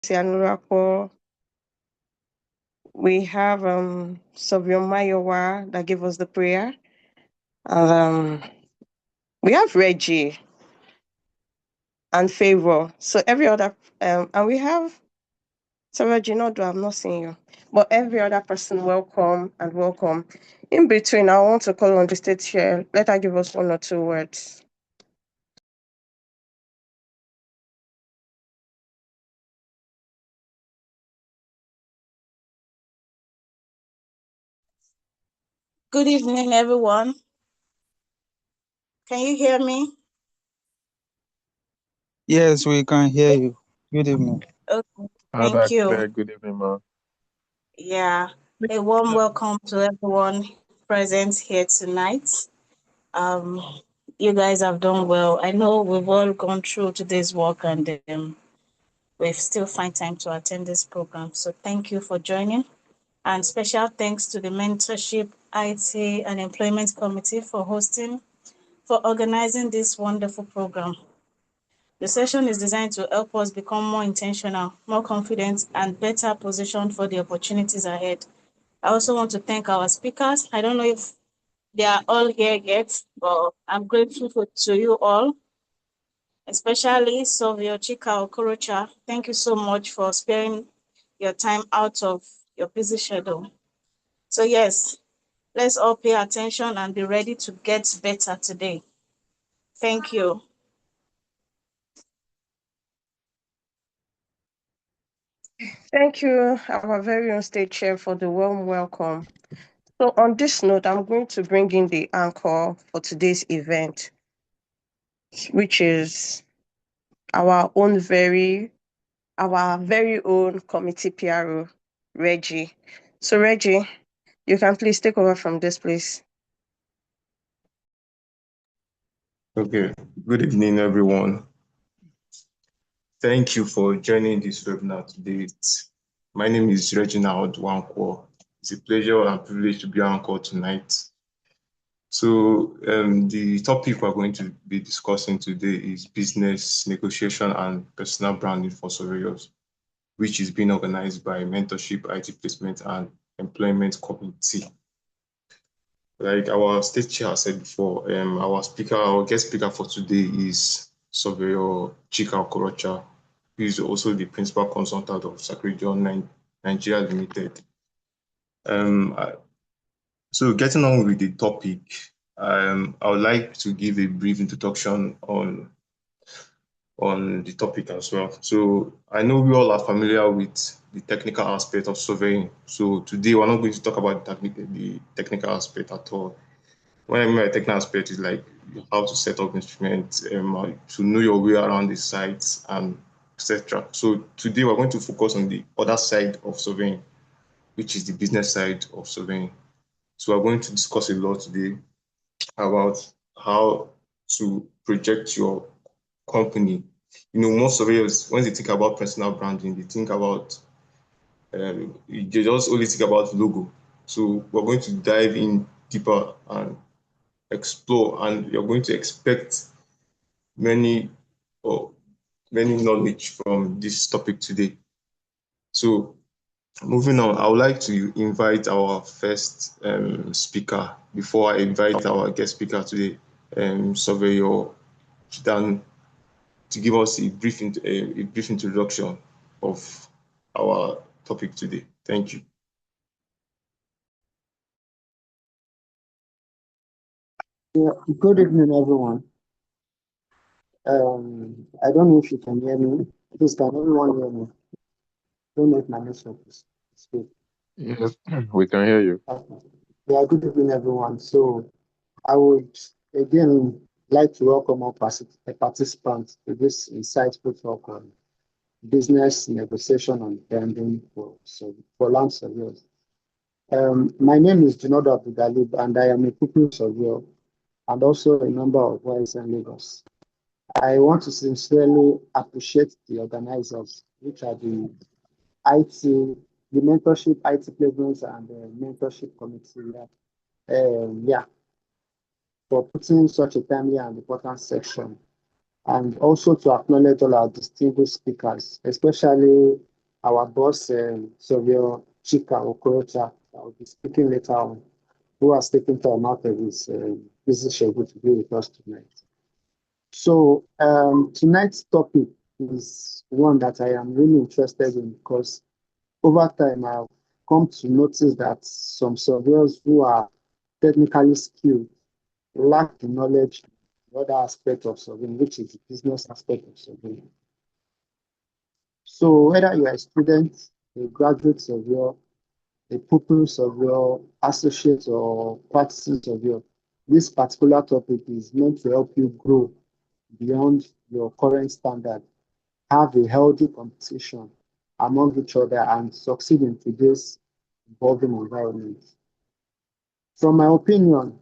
Sianurako. We have Surveyor Mayowa that gave us the prayer. And we have Reggie and Favor. So every other and we have Reggie, no, I'm not seeing you. But every other person, welcome and welcome. In between, I want to call on the state chair. Let her give us 1 or 2 words. Good evening, everyone. Can you hear me? Yes, we can hear you. Good evening. Okay, thank you. Good evening, ma'am. Yeah, a warm welcome to everyone present here tonight. You guys have done well. I know we've all gone through today's work and we've still find time to attend this program. So thank you for joining. And special thanks to the Mentorship, IT and Employment Committee for organizing this wonderful program. The session is designed to help us become more intentional, more confident, and better positioned for the opportunities ahead. I also want to thank our speakers. I don't know if they are all here yet, but I'm grateful to you all, especially Sovio Chika Okorocha. Thank you so much for sparing your time out of your busy schedule. So yes, let's all pay attention and be ready to get better today. Thank you. Thank you, our very own state chair, for the warm welcome. So on this note, I'm going to bring in the anchor for today's event, which is our very own committee PRO, Reggie. So Reggie, you can please take over from this place. Okay, good evening, everyone. Thank you for joining this webinar today. My name is Reginald Wankwo. It's a pleasure and privilege to be on call tonight. So the topic we're going to be discussing today is business negotiation and personal branding for surveyors, which is being organized by Mentorship, IT Placement and Employment Committee. Like our state chair said before, our guest speaker for today is Surveyor Chika Okorocha, who is also the principal consultant of Sacregion Nigeria Limited. So getting on with the topic, I would like to give a brief introduction on the topic as well. So I know we all are familiar with the technical aspect of surveying. So today we're not going to talk about the technical aspect at all. When I mean by technical aspect is like how to set up instruments, to know your way around the sites, and etc. So today we're going to focus on the other side of surveying, which is the business side of surveying. So we're going to discuss a lot today about how to project your company. You know, most surveyors, when they think about personal branding, they think about, they just only think about logo. So we're going to dive in deeper and explore, and you're going to expect many knowledge from this topic today. So moving on, I would like to invite our first speaker before I invite our guest speaker today, Surveyor Chidan, to give us a brief introduction of our topic today. Thank you. Yeah, good evening, everyone. I don't know if you can hear me. Please, can everyone hear me? Don't make my network speak. Yes, we can hear you. Okay. Yeah, good evening, everyone. So I would again like to welcome all participants to this insightful talk on business negotiation and branding for land surveyors. My name is Junodo Abdulgalib, and I am a pupil surveyor and also a member of YSN Lagos. I want to sincerely appreciate the organizers, which are the mentorship, IT placements, and the mentorship committee. For putting such a timely and important section, and also to acknowledge all our distinguished speakers, especially our boss, Surveyor Chika Okorocha, that will be speaking later on, who has taken time out of his busy schedule to be with us tonight. So tonight's topic is one that I am really interested in because over time I've come to notice that some surveyors who are technically skilled lack the knowledge in other aspect of surveying, which is the business aspect of surveying. So whether you are a student, a graduate surveyor, a pupil surveyor, associate or practicing surveyor, this particular topic is meant to help you grow beyond your current standard, have a healthy competition among each other, and succeed in today's evolving environment. From my opinion,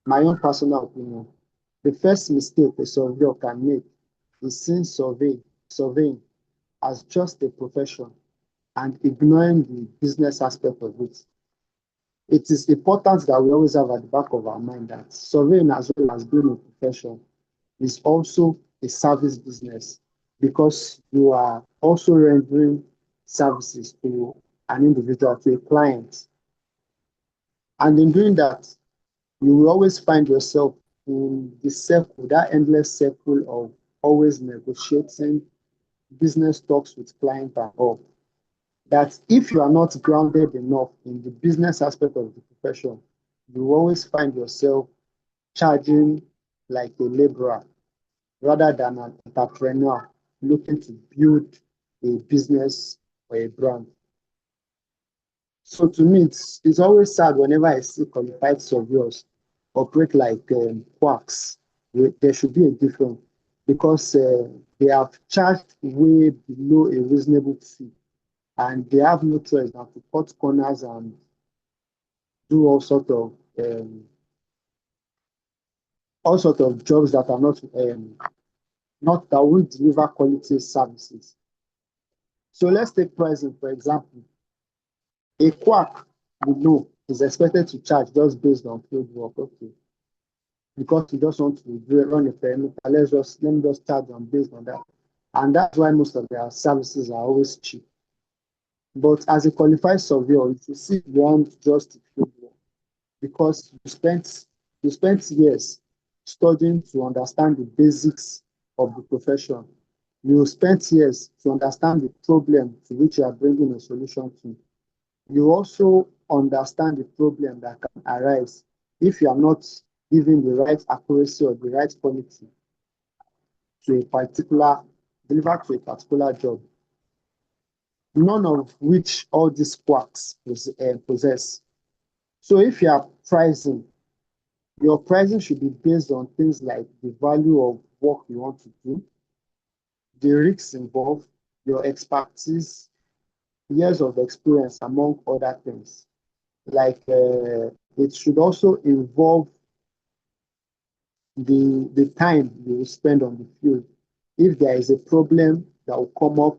my own personal opinion, the first mistake a surveyor can make is seeing surveying as just a profession and ignoring the business aspect of it. It is important that we always have at the back of our mind that surveying, as well as being a profession, is also a service business because you are also rendering services to an individual, to a client. And in doing that, you will always find yourself in the circle, that endless circle of always negotiating business talks with client and all. That if you are not grounded enough in the business aspect of the profession, you will always find yourself charging like a laborer rather than an entrepreneur looking to build a business or a brand. So to me, it's always sad whenever I see qualified surveyors operate like quacks. There should be a difference because they have charged way below a reasonable fee, and they have no choice than to cut corners and do all sort of jobs that are not that will deliver quality services. So let's take pricing for example. A quack we know is expected to charge just based on field work. Okay, because we just want to run a perimeter, let me just charge them based on that. And that's why most of their services are always cheap. But as a qualified surveyor, you should see beyond just the field work because you spent years studying to understand the basics of the profession. You spent years to understand the problem to which you are bringing a solution to. You also understand the problem that can arise if you are not giving the right accuracy or the right quality to a particular delivered to a particular job. None of which all these quacks possess. So if you are pricing, your pricing should be based on things like the value of work you want to do, the risks involved, your expertise, years of experience, among other things. Like it should also involve the time you will spend on the field. If there is a problem that will come up,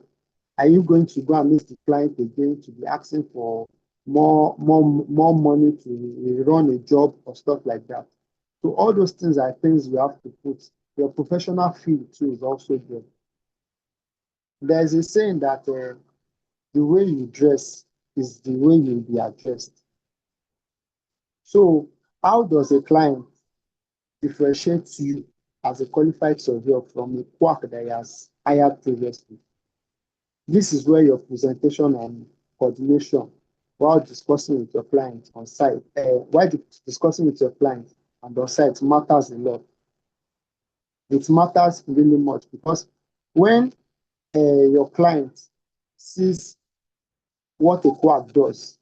are you going to go and meet the client again to be asking for more money to run a job or stuff like that? So all those things are things you have to put. Your professional field too is also there. There's a saying that the way you dress is the way you'll be addressed. So how does a client differentiate you as a qualified surveyor from a quack that he has hired previously? This is where your presentation and coordination while discussing with your client on site, while discussing with your client and on site matters a lot. It matters really much because when your client sees what a quack does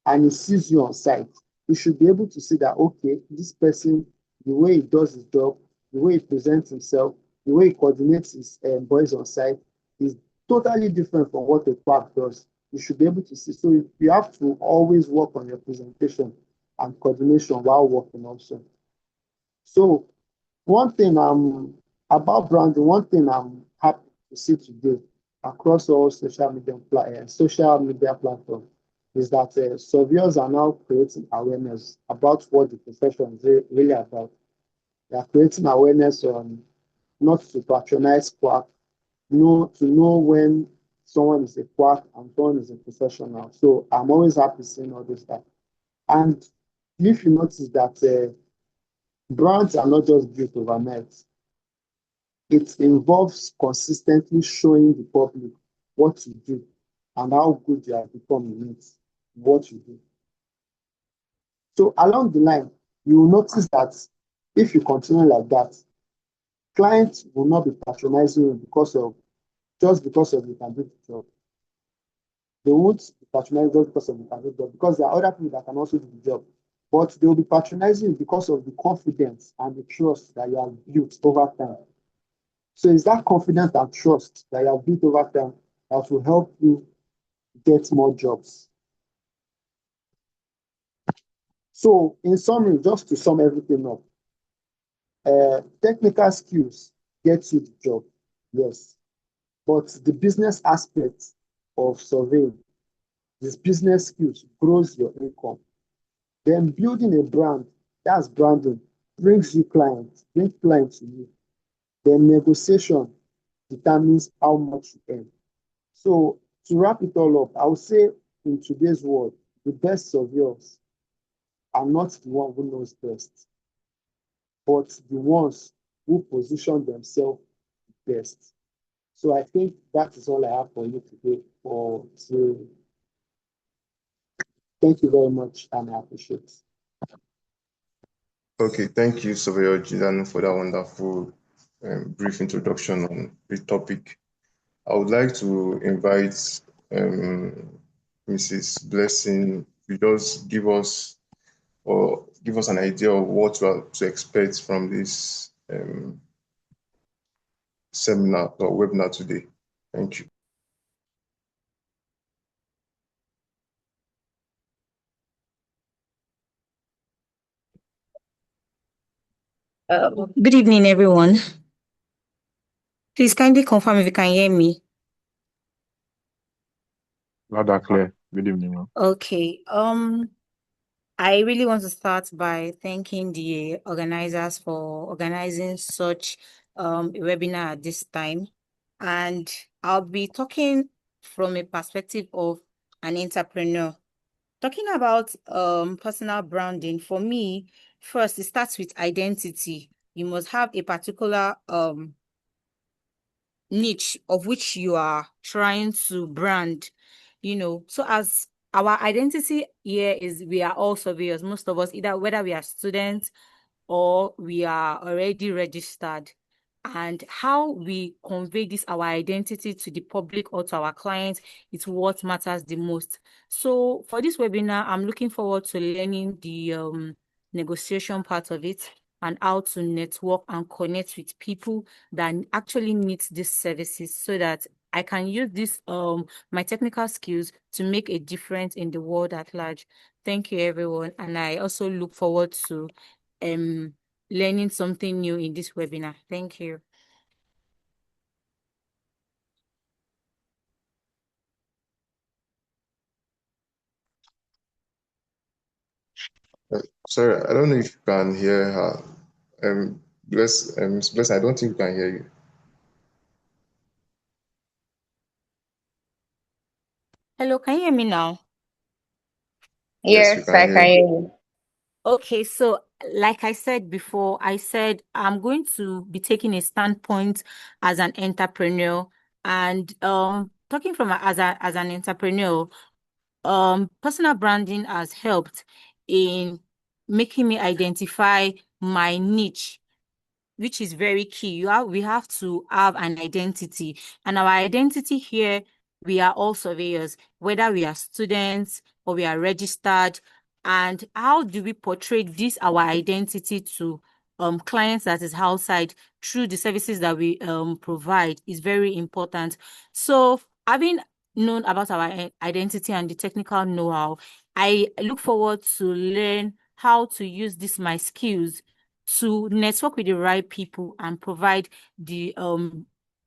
and he sees you on site, you should be able to see that, okay, this person, the way he does his job, the way he presents himself, the way he coordinates his boys on site is totally different from what a quack does. You should be able to see. So you have to always work on your presentation and coordination while working also. So one thing about branding, one thing I'm happy to see today across all social media platforms is that surveyors are now creating awareness about what the profession is really about. They are creating awareness on not to patronize quack, to know when someone is a quack and someone is a professional. So I'm always happy seeing all this stuff. And if you notice that brands are not just built overnight, it involves consistently showing the public what you do and how good you have become in it, what you do. So along the line, you will notice that if you continue like that, clients will not be patronizing you just because of you can do the job. They won't be patronizing just because of you can do the job, because there are other people that can also do the job. But they will be patronizing you because of the confidence and the trust that you have built over time. So it's that confidence and trust that you have built over time that will help you get more jobs. So in summary, just to sum everything up, technical skills get you the job, yes. But the business aspect of surveying, this business skills grows your income. Then building a brand, that's branding, brings clients to you. Then negotiation determines how much you earn. So to wrap it all up, I would say in today's world, the best surveyors are not the one who knows best, but the ones who position themselves best. So I think that is all I have for you today. Thank you very much, and I appreciate it. Okay, thank you, Surveyor Gidan, for that wonderful brief introduction on the topic. I would like to invite Mrs. Blessing to just give us an idea of what to expect from this seminar or webinar today. Thank you. Good evening, everyone. Please kindly confirm if you can hear me. Loud and clear. Good evening, ma'am. Okay. I really want to start by thanking the organizers for organizing such a webinar at this time. And I'll be talking from a perspective of an entrepreneur. Talking about personal branding, for me, first, it starts with identity. You must have a particular niche of which you are trying to brand, so as our identity here is we are all surveyors, most of us, either whether we are students or we are already registered, and how we convey this our identity to the public or to our clients is what matters the most. So for this webinar, I'm looking forward to learning the negotiation part of it and how to network and connect with people that actually need these services, so that I can use this my technical skills to make a difference in the world at large. Thank you, everyone, and I also look forward to learning something new in this webinar. Thank you. Sorry, I don't know if you can hear her. Miss Bless, I don't think we can hear you. Hello, can you hear me now? Yes, we Yes, can I hear can you. hear you. Okay, so like I said before, I said I'm going to be taking a standpoint as an entrepreneur, and talking from as an entrepreneur, personal branding has helped in making me identify my niche, which is very key. We have to have an identity, and our identity here, we are all surveyors, whether we are students or we are registered. And how do we portray this our identity to clients that is outside through the services that we provide is very important. So having known about our identity and the technical know-how, I look forward to learn how to use this my skills to network with the right people and provide the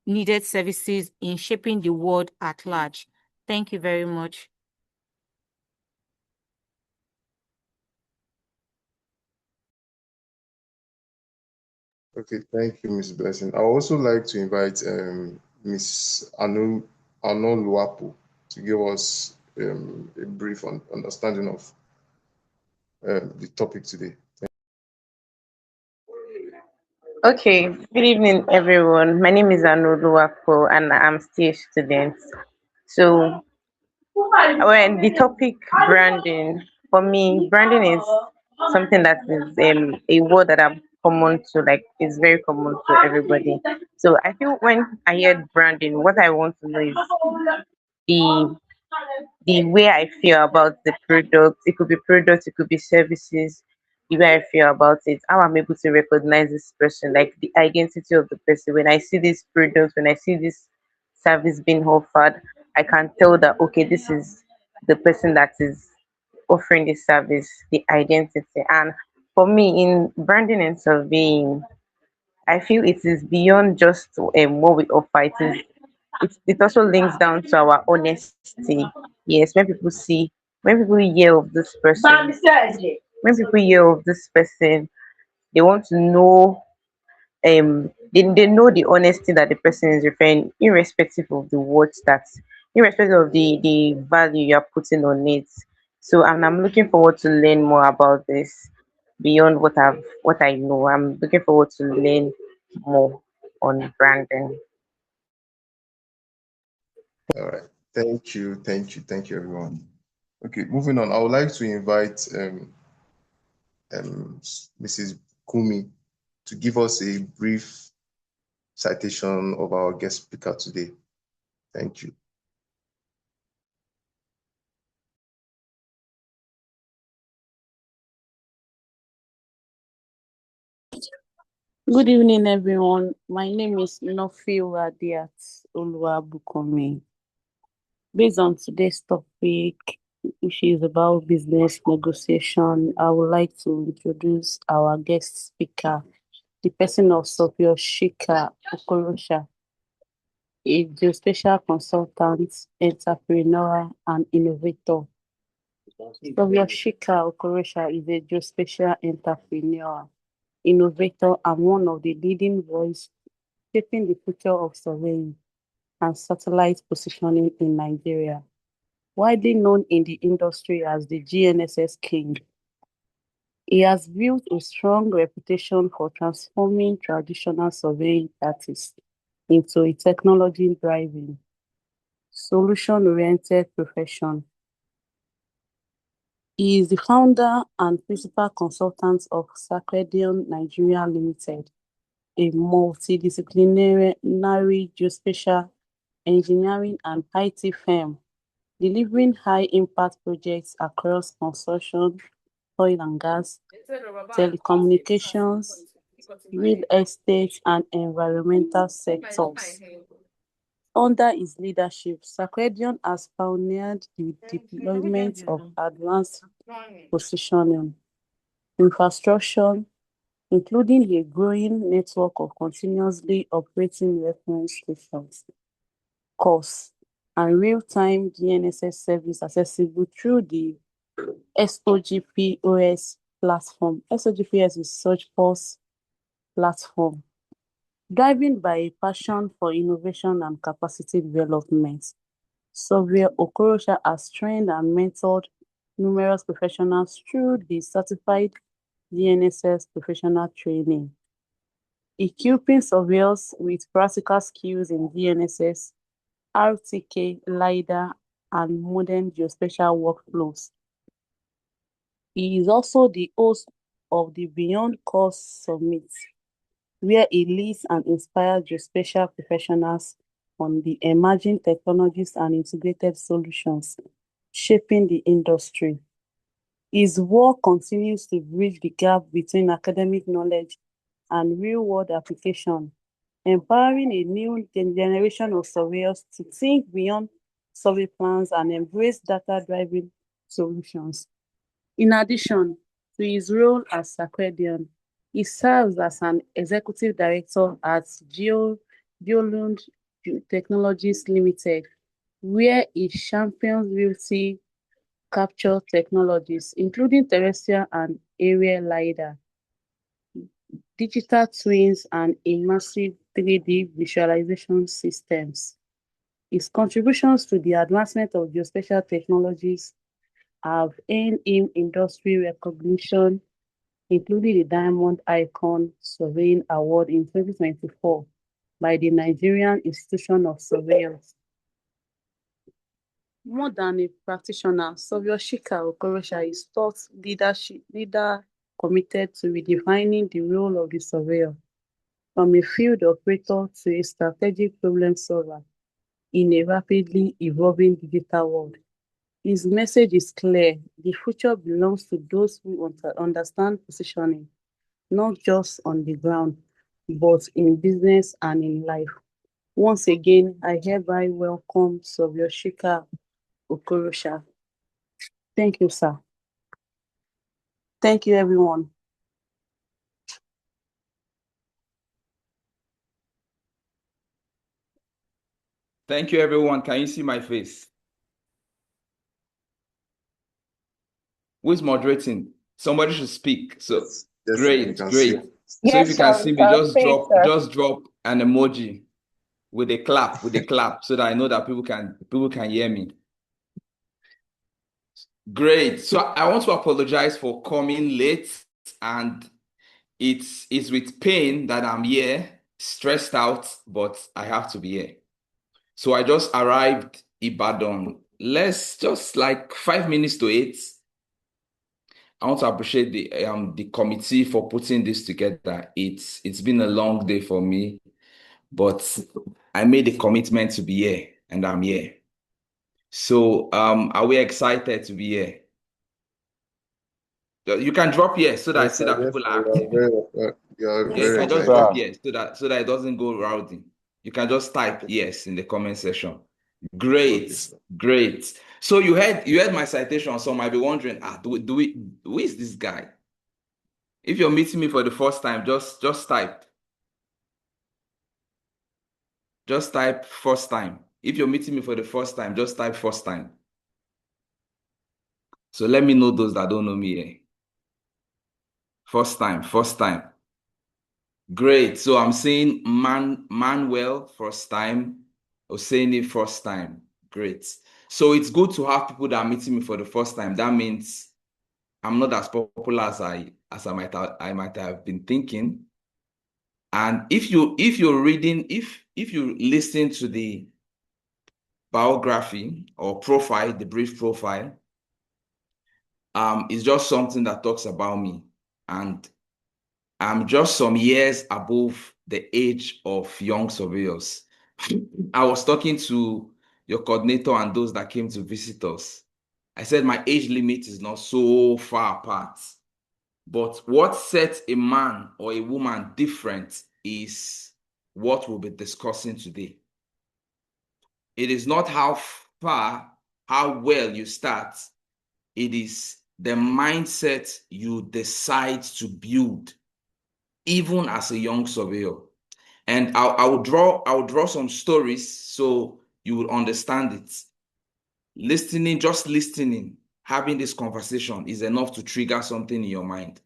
needed services in shaping the world at large. Thank you very much. Okay, thank you, Miss Blessing. I would also like to invite Miss Anu Anon Luapu to give us a brief understanding of the topic today. Okay, good evening, everyone. My name is Anuluwako, and I'm still a student. So, when the topic branding, for me, branding is something that is a word that I'm common to, like, is very common to everybody. So, I feel when I hear branding, what I want to know is the the way I feel about the product. It could be products, it could be services, the way I feel about it, how I'm able to recognize this person, like the identity of the person. When I see this product, when I see this service being offered, I can tell that okay, this is the person that is offering this service, the identity. And for me, in branding and surveying, I feel it is beyond just what we offer. It also links down to our honesty. Yes, when people hear of this person, they want to know they know the honesty that the person is referring, irrespective of the words that irrespective of the value you're putting on it. So and I'm looking forward to learn more about this beyond what I know. I'm looking forward to learn more on branding. All right. Thank you, everyone. Okay, moving on. I would like to invite Mrs. Kumi to give us a brief citation of our guest speaker today. Thank you. Good evening, everyone. My name is Nofiu Radiat Oluwabukomi. Based on today's topic, which is about business negotiation, I would like to introduce our guest speaker, the person of Sophia Shika Okorosha, a geospatial consultant, entrepreneur, and innovator. Sophia Shika Okorosha is a geospatial entrepreneur, innovator, and one of the leading voices shaping the future of surveying and satellite positioning in Nigeria. Widely known in the industry as the GNSS King, he has built a strong reputation for transforming traditional surveying practice into a technology-driven, solution-oriented profession. He is the founder and principal consultant of Sacredion Nigeria Limited, a multidisciplinary geospatial engineering and IT firm delivering high-impact projects across construction, oil and gas, telecommunications, real estate, and environmental sectors. Under his leadership, Sacredion has pioneered the deployment of advanced positioning infrastructure, including a growing network of continuously operating reference stations, course, and real-time GNSS service accessible through the SOGPOS platform. SOGPS is Search Pulse platform, driven by a passion for innovation and capacity development. Surveyor Okorosha has trained and mentored numerous professionals through the certified GNSS professional training, equipping surveyors with practical skills in GNSS, RTK, LiDAR, and modern geospatial workflows. He is also the host of the Beyond Course Summit, where he leads and inspires geospatial professionals on the emerging technologies and integrated solutions shaping the industry. His work continues to bridge the gap between academic knowledge and real-world application, empowering a new generation of surveyors to think beyond survey plans and embrace data-driven solutions. In addition to his role as Sacredion, he serves as an executive director at Geolund Technologies Limited, where he champions real-time capture technologies, including terrestrial and aerial LiDAR, digital twins, and immersive 3D visualization systems. His contributions to the advancement of geospatial technologies have earned him industry recognition, including the Diamond Icon Surveying Award in 2024 by the Nigerian Institution of Surveyors. More than a practitioner, Surveyor Chika Okorosha is thought leader committed to redefining the role of the surveyor from a field operator to a strategic problem solver in a rapidly evolving digital world. His message is clear. The future belongs to those who understand positioning, not just on the ground, but in business and in life. Once again, I hereby welcome Surveyor Chika Okorosha. Thank you, sir. Thank you, everyone. Thank you, everyone. Can you see my face? Who is moderating? Somebody should speak. So Yes, we great. can see. So if Yes, you sir, can we see me, can see, sir. just drop an emoji with a clap, so that I know that people can hear me. Great. So I want to apologize for coming late, and it's with pain that I'm here, stressed out, but I have to be here. So I just arrived Ibadan. Just like 5 minutes to 8. I want to appreciate the committee for putting this together. It's been a long day for me, but I made a commitment to be here, and I'm here. So are we excited to be here? You can drop here so that I Yes, see sir. that Yes, people sir. are active. You are Yeah, you very can just Yes, excited. drop sir. yes so that it doesn't go rowdy. You can just type yes in the comment section. Great, Okay, sir. great. So you heard my citation. Some might be wondering, who is this guy? If you're meeting me for the first time, just type. Just type first time. If you're meeting me for the first time, just type first time. So let me know those that don't know me here. First time. Great. So I'm saying Manuel first time, Oseni first time. Great. So it's good to have people that are meeting me for the first time. That means I'm not as popular as I might have been thinking. And if you're reading, if you listen to the biography or profile, the brief profile, it's just something that talks about me. And I'm just some years above the age of young surveyors. I was talking to your coordinator and those that came to visit us. I said my age limit is not so far apart. But what sets a man or a woman different is what we'll be discussing today. It is not how far, how well you start. It is the mindset you decide to build, even as a young surveyor. And I'll draw some stories so you will understand it. Just listening, having this conversation is enough to trigger something in your mind.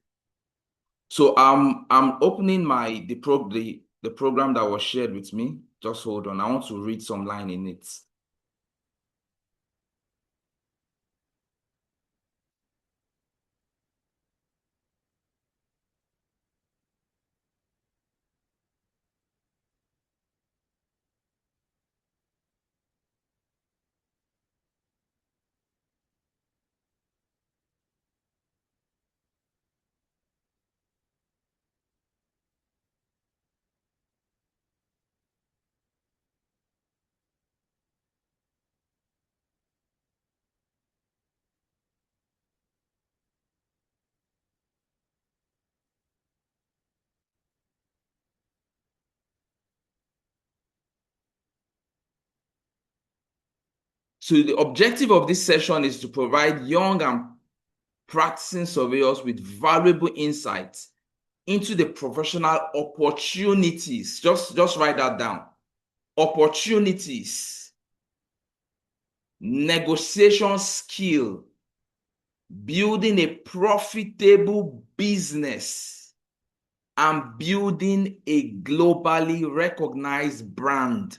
So I'm opening the program that was shared with me. Just hold on. I want to read some line in it. So the objective of this session is to provide young and practicing surveyors with valuable insights into the professional opportunities. Just write that down. Opportunities, negotiation skill, building a profitable business, and building a globally recognized brand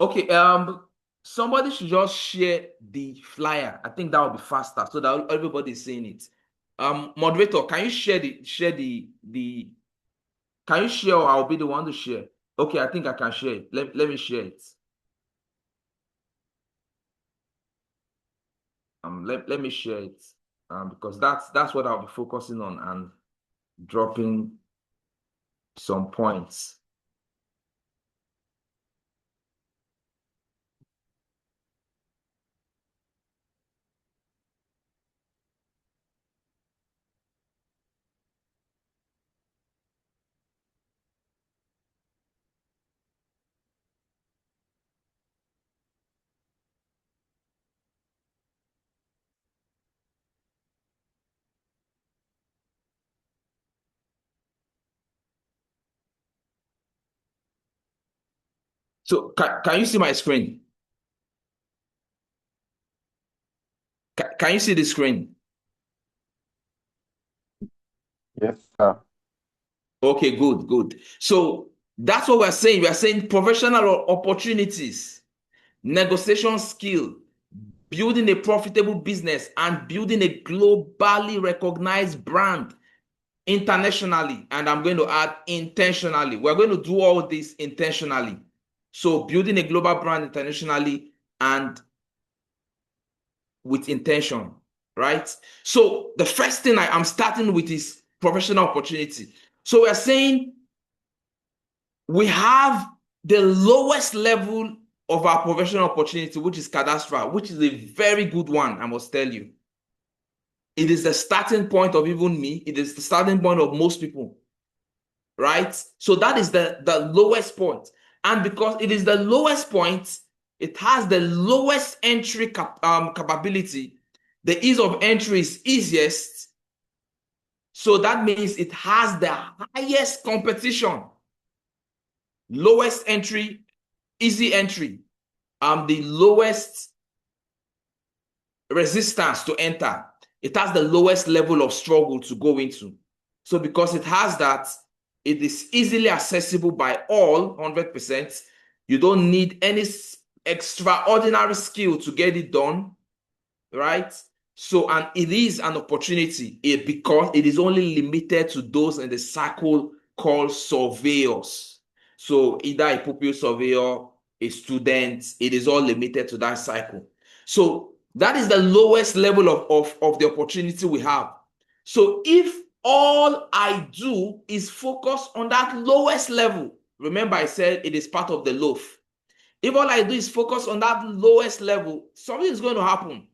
Okay, somebody should just share the flyer. I think that will be faster so that everybody is seeing it. Moderator, can you share the can you share, or I'll be the one to share? Okay, I think I can share it. Let me share it. Let me share it. Because that's what I'll be focusing on and dropping some points. So can you see my screen? Can you see the screen? Yes, sir. Okay, good. So that's what we're saying. We're saying professional opportunities, negotiation skill, building a profitable business, and building a globally recognized brand internationally. And I'm going to add intentionally. We're going to do all this intentionally. So building a global brand internationally and with intention, right? So the first thing I'm starting with is professional opportunity. So we're saying we have the lowest level of our professional opportunity, which is cadastral, which is a very good one, I must tell you. It is the starting point of even me. It is the starting point of most people, right? So that is the lowest point. And because it is the lowest point, it has the lowest entry capability. The ease of entry is easiest. So that means it has the highest competition. Lowest entry, easy entry. The lowest resistance to enter. It has the lowest level of struggle to go into. So because it has that, it is easily accessible by all 100%. You don't need any extraordinary skill to get it done, right? So, and it is an opportunity because it is only limited to those in the circle called surveyors. So either a pupil surveyor, a student, it is all limited to that cycle. So that is the lowest level of the opportunity we have. So if all I do is focus on that lowest level, remember I said it is part of the loaf. If all I do is focus on that lowest level, something is going to happen.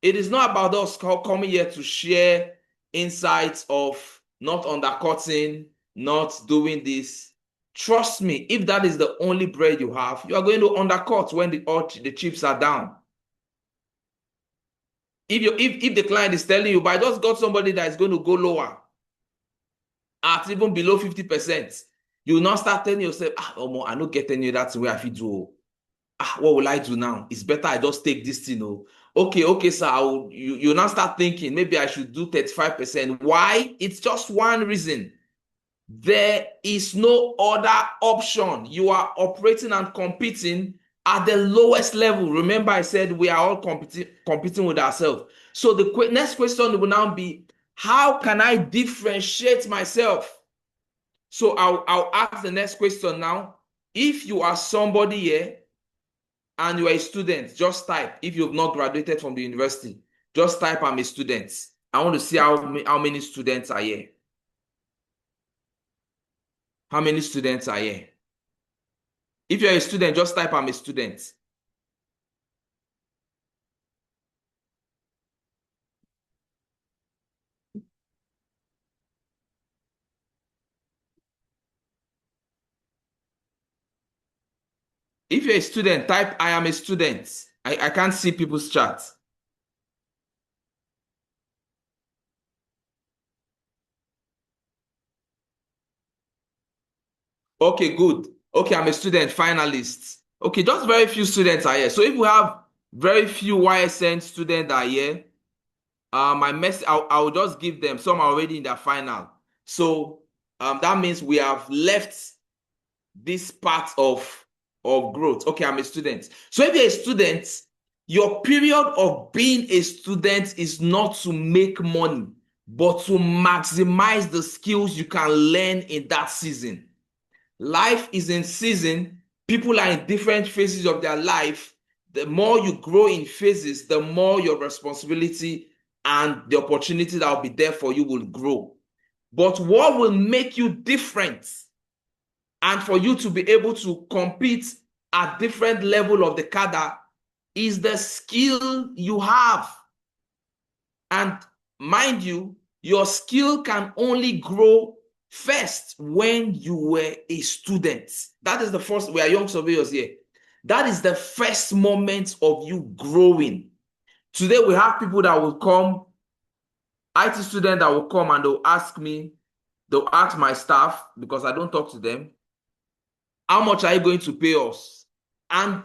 It is not about us coming here to share insights of not undercutting, not doing this. Trust me, if that is the only bread you have, you are going to undercut when the chips are down. If the client is telling you, but I just got somebody that is going to go lower at even below 50%, you will not start telling yourself, I don't get any of that way I fit do. What will I do now? It's better I just take this thing. Okay, sir. You now start thinking maybe I should do 35%. Why? It's just one reason. There is no other option. You are operating and competing at the lowest level. Remember, I said we are all competing with ourselves. So the next question will now be, how can I differentiate myself? So I'll ask the next question now. If you are somebody here and you are a student, just type. If you've not graduated from the university, just type I'm a student. I want to see how many students are here. How many students are here? If you're a student, just type I'm a student. If you're a student, type I am a student. I can't see people's chat. Okay, good. Okay, I'm a student, finalist. Okay, just very few students are here. So if we have very few YSN students are here, my message, I'll just give them. Some are already in their final. So that means we have left this part of of growth. Okay, I'm a student. So if you're a student, your period of being a student is not to make money, but to maximize the skills you can learn in that season. Life is in season. People are in different phases of their life. The more you grow in phases, the more your responsibility and the opportunity that will be there for you will grow. But what will make you different and for you to be able to compete at different level of the cadre is the skill you have. And mind you, your skill can only grow first when you were a student. That is the first. We are young surveyors here. That is the first moment of you growing. Today we have people that will come, IT students that will come and they'll ask me, they'll ask my staff, because I don't talk to them, how much are you going to pay us? And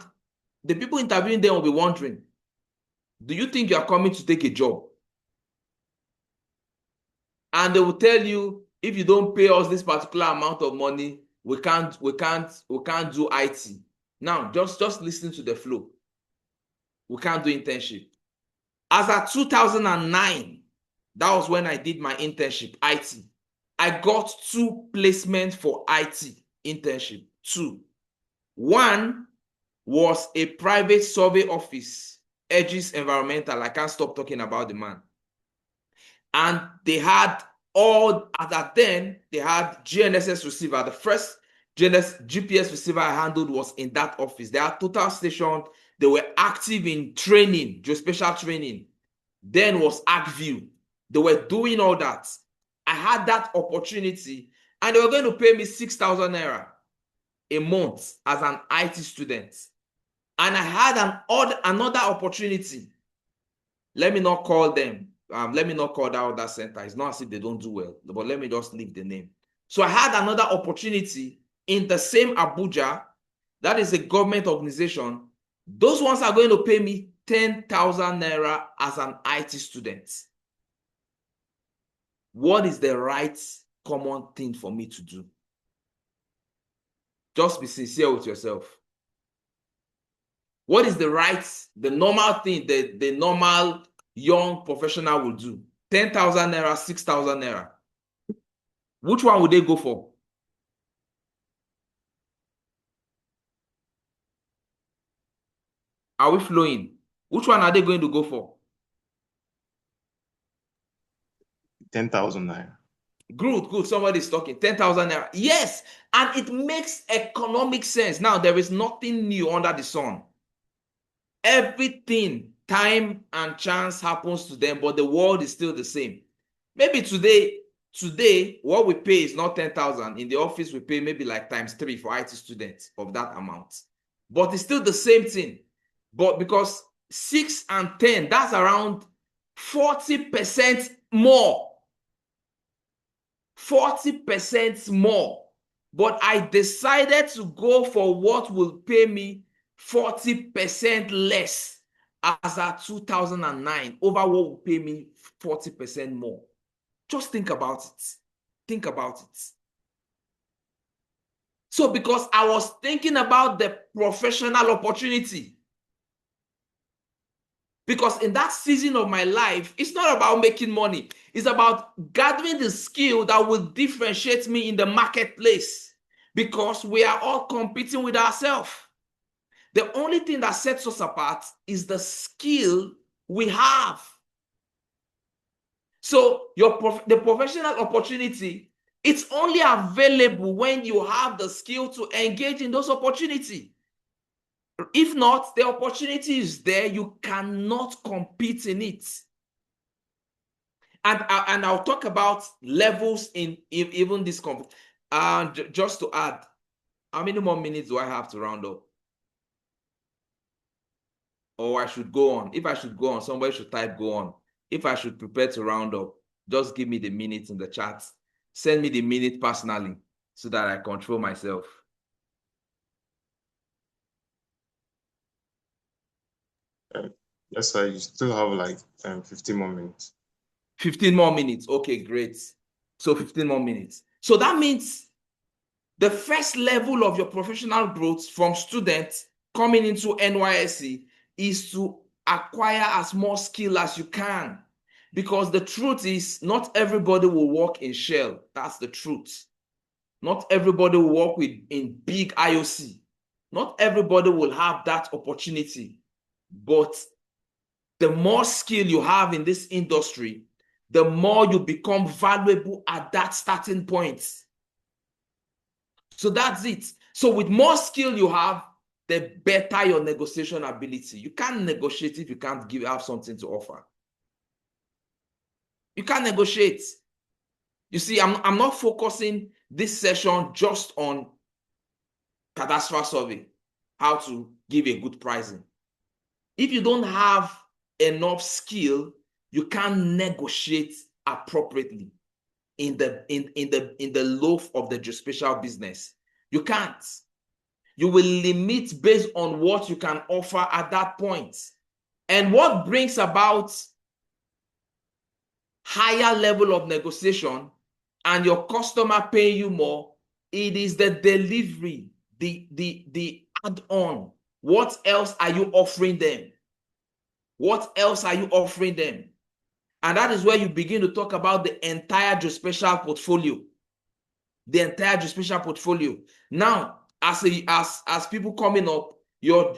the people interviewing them will be wondering, do you think you are coming to take a job? And they will tell you, if you don't pay us this particular amount of money, we can't do IT. Now, just listen to the flow. We can't do internship. As at 2009, that was when I did my internship, IT. I got 2 placements for IT internship. 2. One was a private survey office, Edges Environmental. I can't stop talking about the man. And they had then they had GNSS receiver. The first GPS receiver I handled was in that office. They had total station. They were active in training, geospatial training. Then was ArcView. They were doing all that. I had that opportunity, and they were going to pay me 6,000 naira a month as an IT student. And I had another opportunity. Let me not call them. Let me not call that other center. It's not as if they don't do well, but let me just leave the name. So I had another opportunity in the same Abuja. That is a government organization. Those ones are going to pay me 10,000 naira as an IT student. What is the right common thing for me to do? Just be sincere with yourself. What is the normal thing the normal young professional will do? 10,000 naira, 6,000 naira. Which one would they go for? Are we flowing? Which one are they going to go for? 10,000 naira. Good. Somebody's talking. 10,000 naira. Yes, and it makes economic sense. Now, there is nothing new under the sun. Everything, time and chance happens to them, but the world is still the same. Maybe today, what we pay is not 10,000. In the office, we pay maybe like ×3 for IT students of that amount. But it's still the same thing. But because 6 and 10, that's around 40% more. 40% more. But I decided to go for what will pay me 40% less as at 2009 over what will pay me 40% more. Just think about it. Think about it. So because I was thinking about the professional opportunity, because in that season of my life, it's not about making money. It's about gathering the skill that will differentiate me in the marketplace, because we are all competing with ourselves. The only thing that sets us apart is the skill we have. So the professional opportunity, it's only available when you have the skill to engage in those opportunities. If not, the opportunity is there. You cannot compete in it. And I'll talk about levels in even this competition. Just to add, how many more minutes do I have to round up? Or I should go on? If I should go on, somebody should type go on. If I should prepare to round up, just give me the minutes in the chat. Send me the minute personally so that I control myself. Yes, sir. You still have like 15 more minutes. 15 more minutes. Okay, great. So 15 more minutes. So that means The first level of your professional growth from students coming into NYSC is to acquire as much skill as you can. Because the truth is, not everybody will work in Shell. That's the truth. Not everybody will work in big IOC. Not everybody will have that opportunity. But the more skill you have in this industry, the more you become valuable at that starting point. So that's it. So with more skill you have, the better your negotiation ability. You can't negotiate if you can't have something to offer. You can't negotiate. You see, I'm not focusing this session just on cadastral survey, how to give a good pricing. If you don't have enough skill, you can't negotiate appropriately in the loaf of the geospatial business. You can't. You will limit based on what you can offer at that point. And what brings about higher level of negotiation and your customer paying you more, it is the delivery, the add-on. What else are you offering them? What else are you offering them? And that is where you begin to talk about the entire geospatial portfolio. The entire geospatial portfolio. Now, as people coming up, your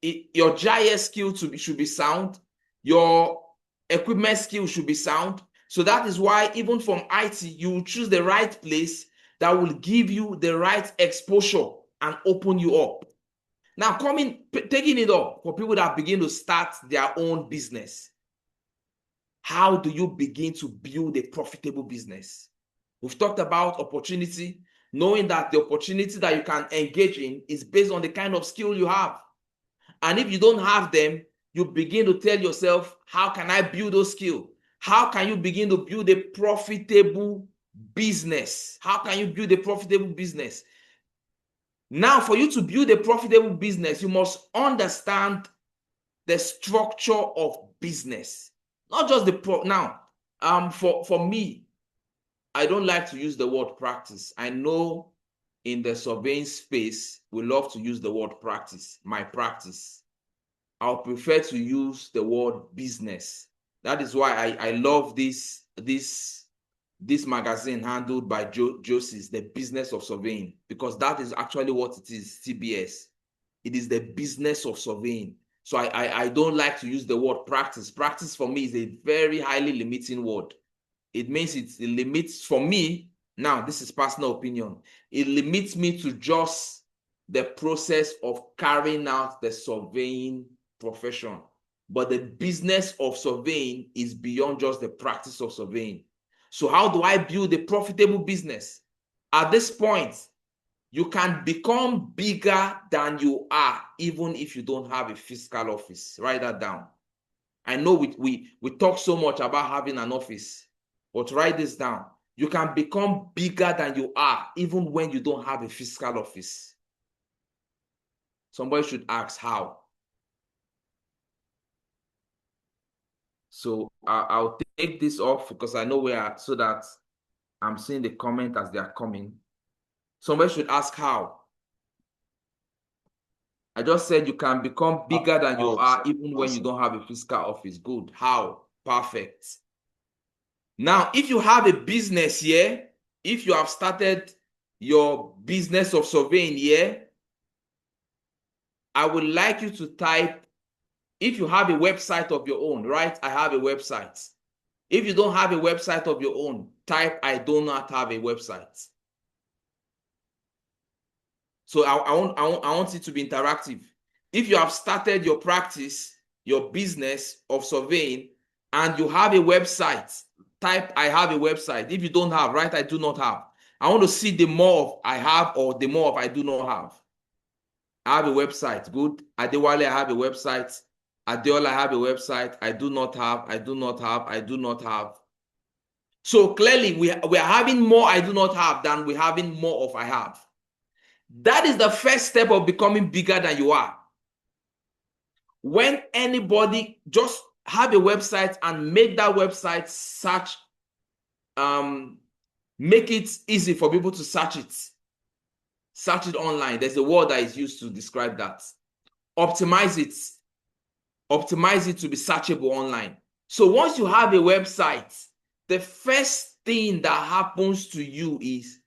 GIS skill should be sound. Your equipment skill should be sound. So that is why even from IT, you choose the right place that will give you the right exposure and open you up. Now, taking it up for people that begin to start their own business. How do you begin to build a profitable business? We've talked about opportunity, knowing that the opportunity that you can engage in is based on the kind of skill you have. And if you don't have them, you begin to tell yourself, how can I build those skills? How can you begin to build a profitable business? How can you build a profitable business? Now, for you to build a profitable business, you must understand the structure of business. Not just for me, I don't like to use the word practice. I know in the surveying space, we love to use the word practice, my practice. I'll prefer to use the word business. That is why I love this magazine handled by Josie's, The Business of Surveying, because that is actually what it is, CBS. It is the business of surveying. So I don't like to use the word practice. Practice for me is a very highly limiting word. It means it limits, for me, now this is personal opinion, it limits me to just the process of carrying out the surveying profession. But the business of surveying is beyond just the practice of surveying. So how do I build a profitable business? At this point, you can become bigger than you are, even if you don't have a physical office. Write that down. I know we talk so much about having an office, but write this down. You can become bigger than you are, even when you don't have a physical office. Somebody should ask how. So I'll take this off because I know where, so that I'm seeing the comment as they are coming. Somebody should ask how. I just said you can become bigger than you are even when you don't have a physical office. Good. How? Perfect. Now, if you have a business here, if you have started your business of surveying here, I would like you to type, if you have a website of your own, right? I have a website. If you don't have a website of your own, type, I do not have a website. So I want it to be interactive. If you have started your practice, your business of surveying, and you have a website, type, I have a website. If you don't have, write, I do not have. I want to see the more of I have or the more of I do not have. I have a website. Good. Adewale, I have a website. Adeola, I have a website. I do not have. I do not have. I do not have. So clearly, we are having more I do not have than we're having more of I have. That is the first step of becoming bigger than you are. When anybody just have a website and make that website search, make it easy for people to search it. Search it online. There's a word that is used to describe that. Optimize it. Optimize it to be searchable online. So once you have a website, the first thing that happens to you is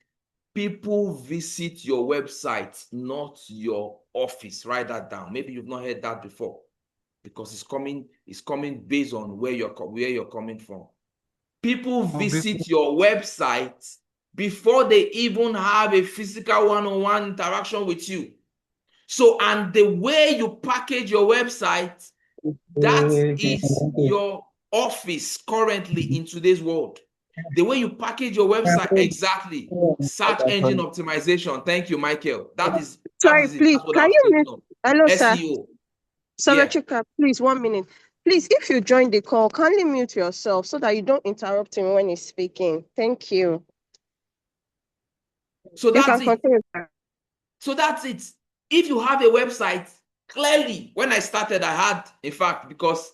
people visit your website, not your office. Write that down. Maybe you've not heard that before, because it's coming based on where you're coming from. People visit your website before they even have a physical one-on-one interaction with you. So, and the way you package your website, that is your office currently in today's world. The way you package your website, exactly. Search engine optimization. Thank you, Michael. That is Sorry, it. please, That's what I can was you thinking mute? of. Hello, sir. SEO. Sorry, Yeah. Chika, please, 1 minute. Please, if you join the call, kindly mute yourself so that you don't interrupt him when he's speaking. Thank you. So You that's can it. continue, sir. So that's it. If you have a website, clearly, when I started, I had, in fact, because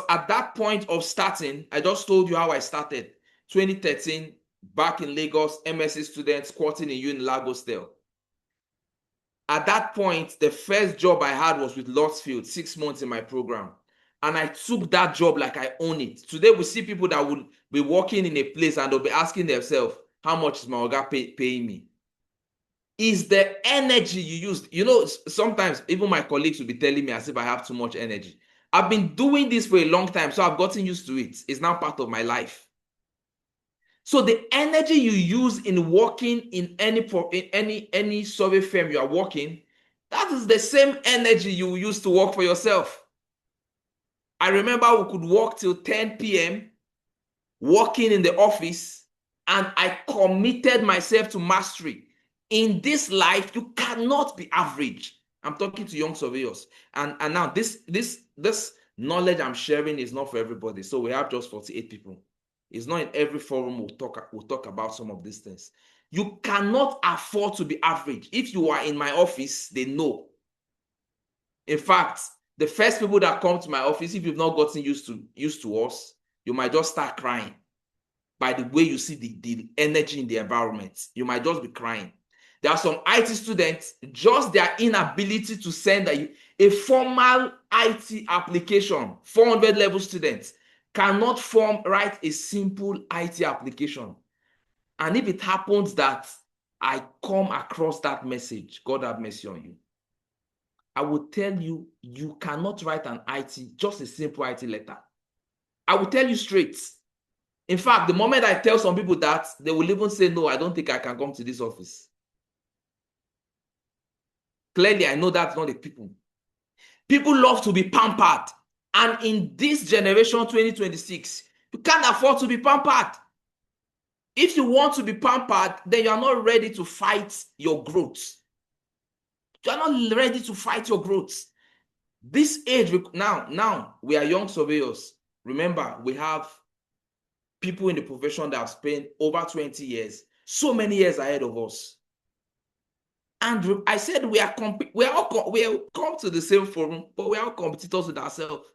at that point of starting, I just told you how I started. 2013, back in Lagos, MSc student, squatting in Unilag Hostel. At that point, the first job I had was with Lotsfield, 6 months in my program. And I took that job like I own it. Today, we see people that would be working in a place and they'll be asking themselves, how much is my oga paying me? Is the energy you use. You know, sometimes even my colleagues will be telling me as if I have too much energy. I've been doing this for a long time, so I've gotten used to it. It's now part of my life. So the energy you use in working in any survey firm you are working, that is the same energy you use to work for yourself. I remember we could work till 10 p.m. working in the office, and I committed myself to mastery. In this life, you cannot be average. I'm talking to young surveyors. And now this knowledge I'm sharing is not for everybody. So we have just 48 people. It's not in every forum we'll talk about some of these things. You cannot afford to be average. If you are in my office, they know. In fact, the first people that come to my office, if you've not gotten used to us, you might just start crying by the way you see the energy in the environment. You might just be crying. There are some IT students, just their inability to send a formal IT application, 400 level students cannot write a simple IT application. And if it happens that I come across that message, God have mercy on you, I will tell you, you cannot write an IT, just a simple IT letter. I will tell you straight. In fact, the moment I tell some people that, they will even say, no, I don't think I can come to this office. Clearly, I know that's not the people. People love to be pampered. And in this generation, 2026, you can't afford to be pampered. If you want to be pampered, then you are not ready to fight your growth. You are not ready to fight your growth. This age, now we are young surveyors. Remember, we have people in the profession that have spent over 20 years, so many years ahead of us. And I said we have come to the same forum, but we are all competitors with ourselves.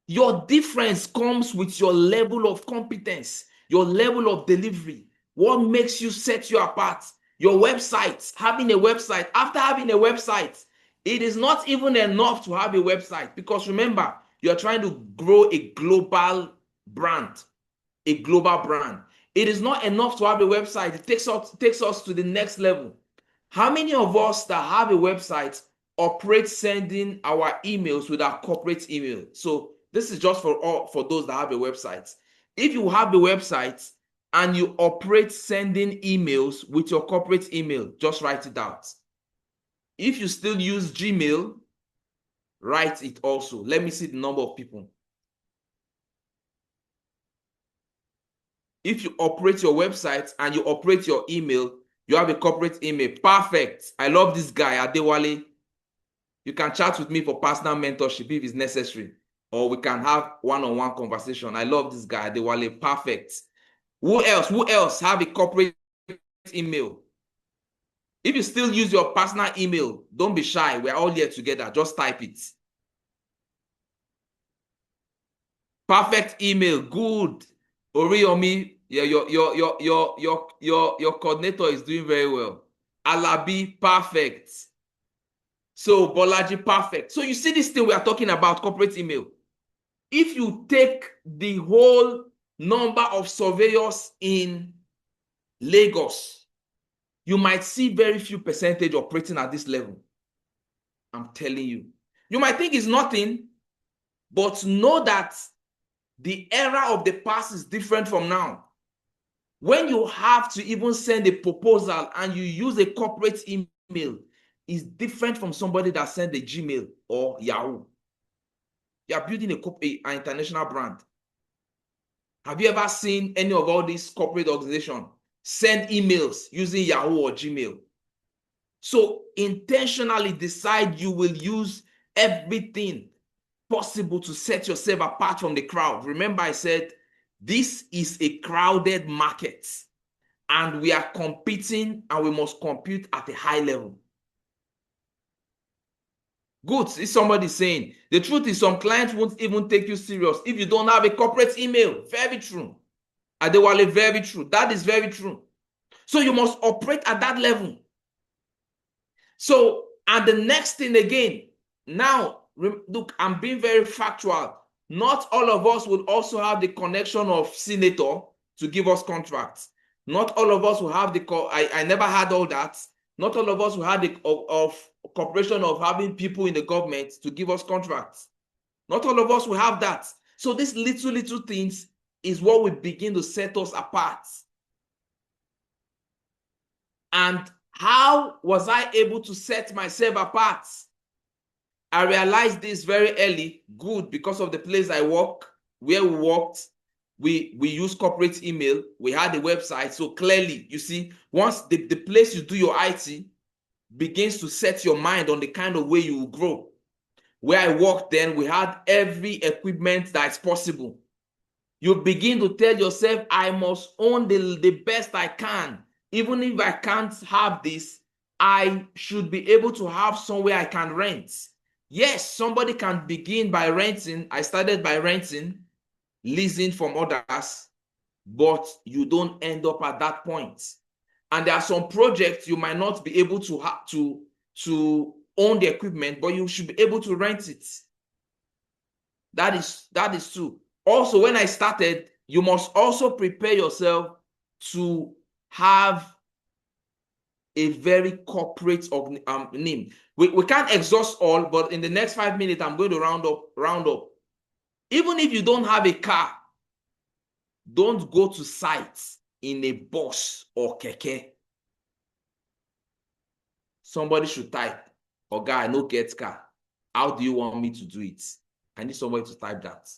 Your difference comes with your level of competence, your level of delivery. What makes you set you apart? Your website, having a website. After having a website, it is not even enough to have a website, because remember, you're trying to grow a global brand. A global brand. It is not enough to have a website. It takes us to the next level. How many of us that have a website operate sending our emails with our corporate email? So this is just for those that have a website. If you have a website and you operate sending emails with your corporate email, just write it out. If you still use Gmail, write it also. Let me see the number of people. If you operate your website and you operate your email, you have a corporate email. Perfect. I love this guy, Adewale. You can chat with me for personal mentorship if it's necessary, or we can have one-on-one conversation. I love this guy, Adewale. Perfect. Who else have a corporate email? If you still use your personal email, don't be shy. We're all here together. Just type it. Perfect email. Good. Oriomi, yeah, your coordinator is doing very well. Alabi, perfect. So Bolaji, perfect. So you see this thing we are talking about, corporate email. If you take the whole number of surveyors in Lagos, you might see very few percentage operating at this level. I'm telling you. You might think it's nothing, but know that the era of the past is different from now. When you have to even send a proposal and you use a corporate email, is different from somebody that sent a Gmail or Yahoo. You are building an international brand. Have you ever seen any of all these corporate organizations send emails using Yahoo or Gmail? So intentionally decide you will use everything possible to set yourself apart from the crowd. Remember, I said this is a crowded market and we are competing and we must compete at a high level. Good. Is somebody saying the truth is some clients won't even take you serious if you don't have a corporate email. Very true. Adewale, very true. That is very true. So you must operate at that level. So, and the next thing again, now, look, I'm being very factual. Not all of us will also have the connection of senator to give us contracts. Not all of us will have the, I never had all that. Not all of us will have the of cooperation of having people in the government to give us contracts. Not all of us will have that. So these little things is what will begin to set us apart. And how was I able to set myself apart? I realized this very early, good, because of the place I work, where we worked, we use corporate email, we had a website. So clearly, you see, once the place you do your IT begins to set your mind on the kind of way you will grow. Where I worked then, we had every equipment that's possible. You begin to tell yourself, I must own the best I can. Even if I can't have this, I should be able to have somewhere I can rent. Yes, somebody can begin by renting. I started by renting, leasing from others, but you don't end up at that point. And there are some projects you might not be able to have to own the equipment, but you should be able to rent it. That is true. Also, when I started, you must also prepare yourself to have a very corporate name. We can't exhaust all, but in the next 5 minutes, I'm going to round up. Even if you don't have a car, don't go to sites in a bus or keke. Somebody should type, "Oga, I no get car. How do you want me to do it?" I need somebody to type that.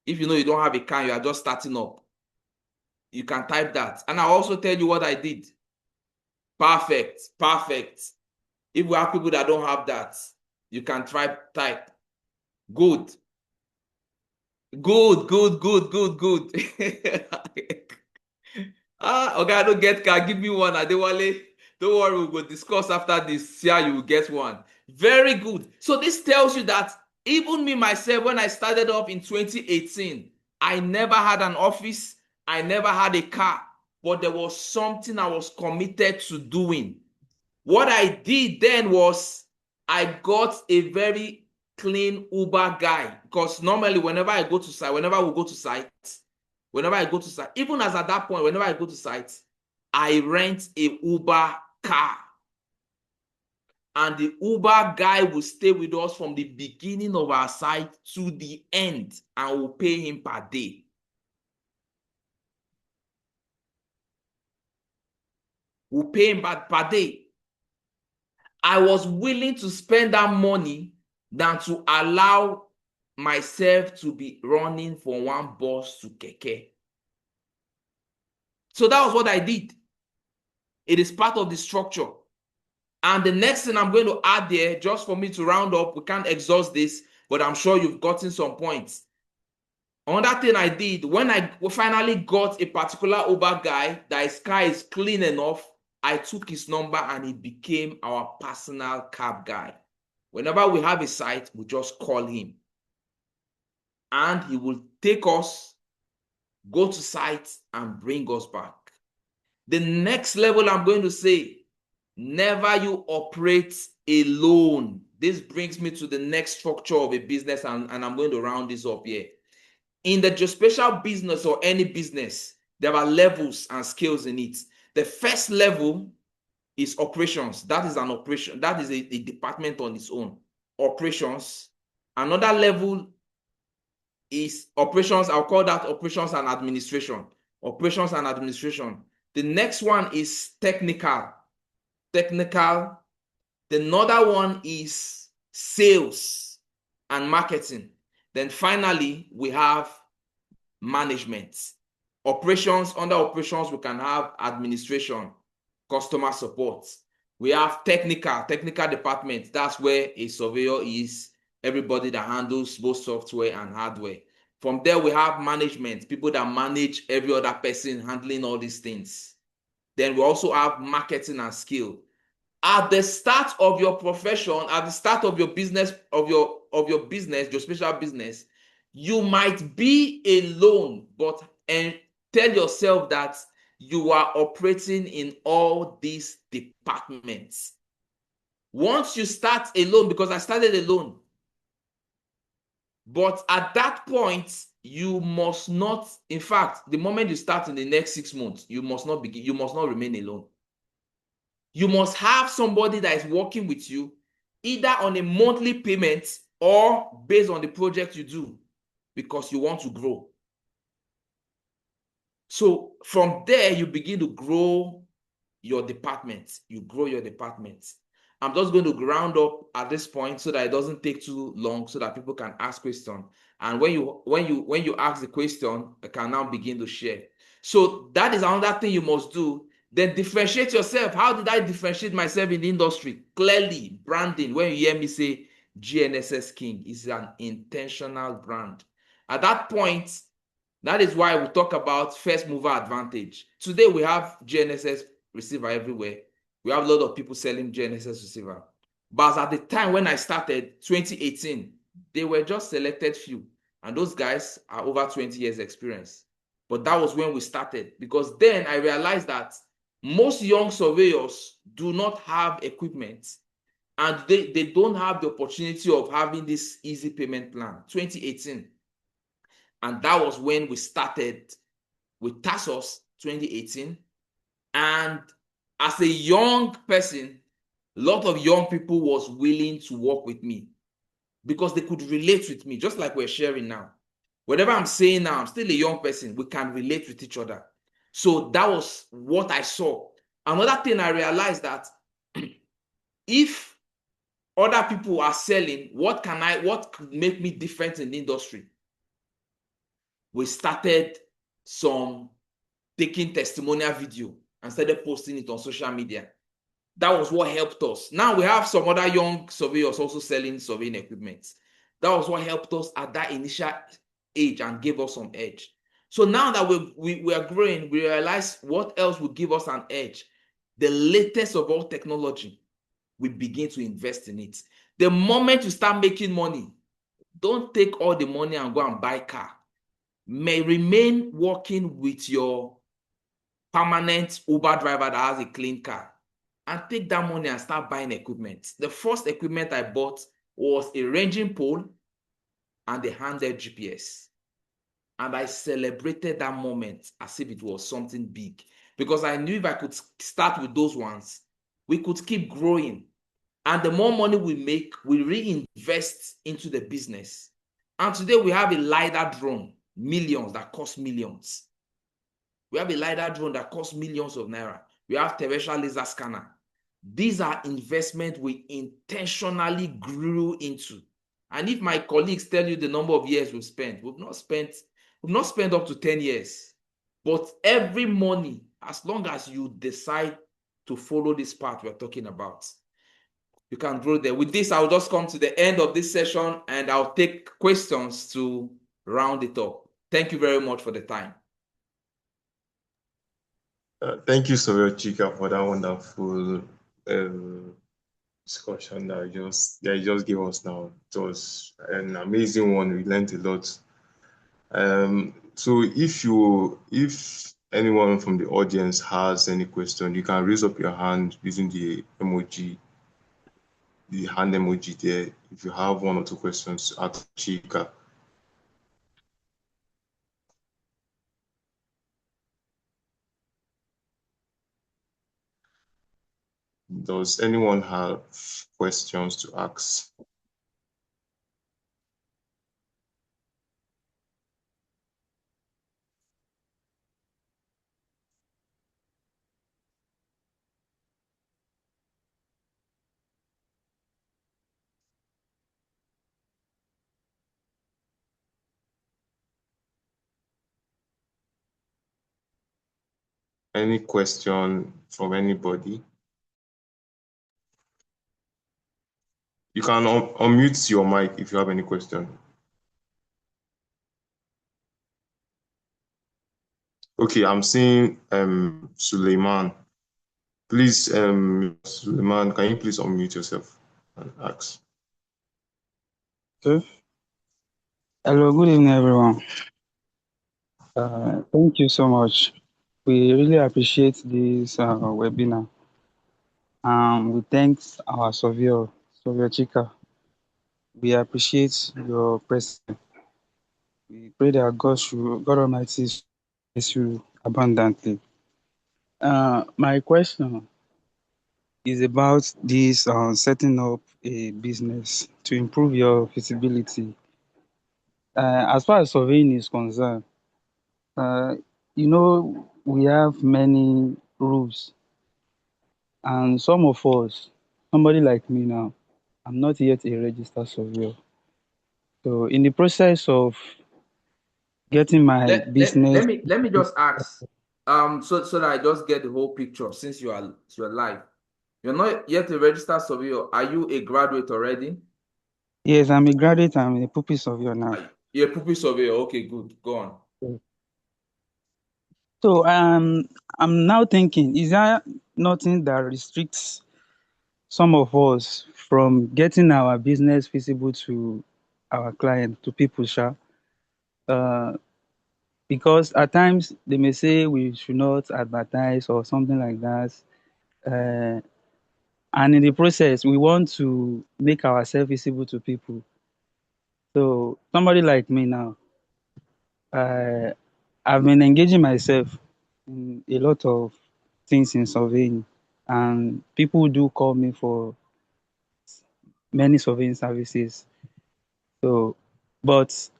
If you know you don't have a car, you are just starting up, you can type that. And I'll also tell you what I did. Perfect. If we have people that don't have that, you can type. Good. Okay, I don't get car. Give me one. Adewale. Don't worry, we will discuss after this. See how you will get one. Very good. So this tells you that even me myself, when I started off in 2018, I never had an office. I never had a car, but there was something I was committed to doing. What I did then was I got a very clean Uber guy, because normally whenever I go to site, even as at that point, whenever I go to site, I rent a Uber car. And the Uber guy will stay with us from the beginning of our site to the end, and we'll pay him per day. We'll pay him per day. I was willing to spend that money than to allow myself to be running from one bus to keke. So that was what I did. It is part of the structure. And the next thing I'm going to add there, just for me to round up, we can't exhaust this, but I'm sure you've gotten some points. Another thing I did, when I finally got a particular Uber guy that his car is clean enough, I took his number and he became our personal cab guy. Whenever we have a site, we just call him. And he will take us, go to site, and bring us back. The next level I'm going to say Never you operate alone. This brings me to the next structure of a business, and I'm going to round this up here. In the geospatial business or any business, there are levels and scales in it. The first level is operations. That is an operation. That is a department on its own. Operations. Another level is operations. I'll call that operations and administration. Operations and administration. The next one is technical. Technical. Another one is sales and marketing. Then finally, we have management. Operations, under operations, we can have administration, customer support. We have technical department. That's where a surveyor is, everybody that handles both software and hardware. From there, we have management, people that manage every other person handling all these things. Then we also have marketing and skill. At the start of your profession, at the start of your business, your business, your special business, you might be alone, but tell yourself that you are operating in all these departments. Once you start alone, because I started alone, but at that point, you must not, in fact, the moment you start in the next 6 months, you must not remain alone. You must have somebody that is working with you, either on a monthly payment or based on the project you do, because you want to grow. So from there, you begin to grow your department. You grow your department. I'm just going to round up at this point so that it doesn't take too long, so that people can ask questions. And when you ask the question, I can now begin to share. So that is another thing you must do. Then differentiate yourself. How did I differentiate myself in the industry? Clearly, branding. When you hear me say GNSS King, is an intentional brand. At that point, that is why we talk about first mover advantage. Today, we have GNSS receiver everywhere. We have a lot of people selling GNSS receiver. But at the time when I started, 2018, they were just selected few. And those guys are over 20 years experience. But that was when we started, because then I realized that most young surveyors do not have equipment, and they don't have the opportunity of having this easy payment plan. 2018. And that was when we started with TASOS 2018. And as a young person, a lot of young people was willing to work with me because they could relate with me, just like we're sharing now. Whatever I'm saying now, I'm still a young person. We can relate with each other. So that was what I saw. Another thing I realized that if other people are selling, what could make me different in the industry? We started taking testimonial video and started posting it on social media. That was what helped us. Now we have some other young surveyors also selling surveying equipment. That was what helped us at that initial age and gave us some edge. So now that we are growing, we realize what else will give us an edge. The latest of all technology, we begin to invest in it. The moment you start making money, don't take all the money and go and buy a car. May remain working with your permanent Uber driver that has a clean car, and take that money and start buying equipment. The first equipment I bought was a ranging pole and a handheld GPS. And I celebrated that moment as if it was something big, because I knew if I could start with those ones, we could keep growing. And the more money we make, we reinvest into the business. And today we have a LiDAR drone, millions, that cost millions. We have a LiDAR drone that costs millions of naira. We have terrestrial laser scanner. These are investments we intentionally grew into. And if my colleagues tell you the number of years we've spent, we've not spent up to 10 years. But every money, as long as you decide to follow this path we're talking about, you can grow there. With this, I'll just come to the end of this session, and I'll take questions to round it up. Thank you very much for the time. Thank you, Surveyor Chika, for that wonderful discussion that you just gave us now. It was an amazing one. We learned a lot. So if anyone from the audience has any question, you can raise up your hand using the emoji, the hand emoji there. If you have one or two questions to ask Chika. Does anyone have questions to ask? Any question from anybody? You can unmute your mic if you have any question. Okay, I'm seeing Suleiman. Please, Suleiman, can you please unmute yourself and ask? Okay. Hello, good evening, everyone. Thank you so much. We really appreciate this webinar. We thank our surveyor, Surveyor Chika. We appreciate your presence. We pray that God Almighty bless you abundantly. My question is about this setting up a business to improve your visibility. As far as surveying is concerned, uh, we have many rules, and some of us, somebody like me now, I'm not yet a registered surveyor. So, in the process of getting my business, Let me just ask, so that I just get the whole picture. Since you're live, you're not yet a registered surveyor. Are you a graduate already? yes, I'm a graduate. I'm a pupil surveyor now. You're a pupil surveyor. Okay, good. Go on. So, I'm now thinking: is there nothing that restricts some of us from getting our business visible to our client, to people, sha? Uh, because at times they may say we should not advertise or something like that. Uh, and in the process, we want to make ourselves visible to people. So somebody like me now, I I've been engaging myself in a lot of things in surveying, and people do call me for many surveying services. So, but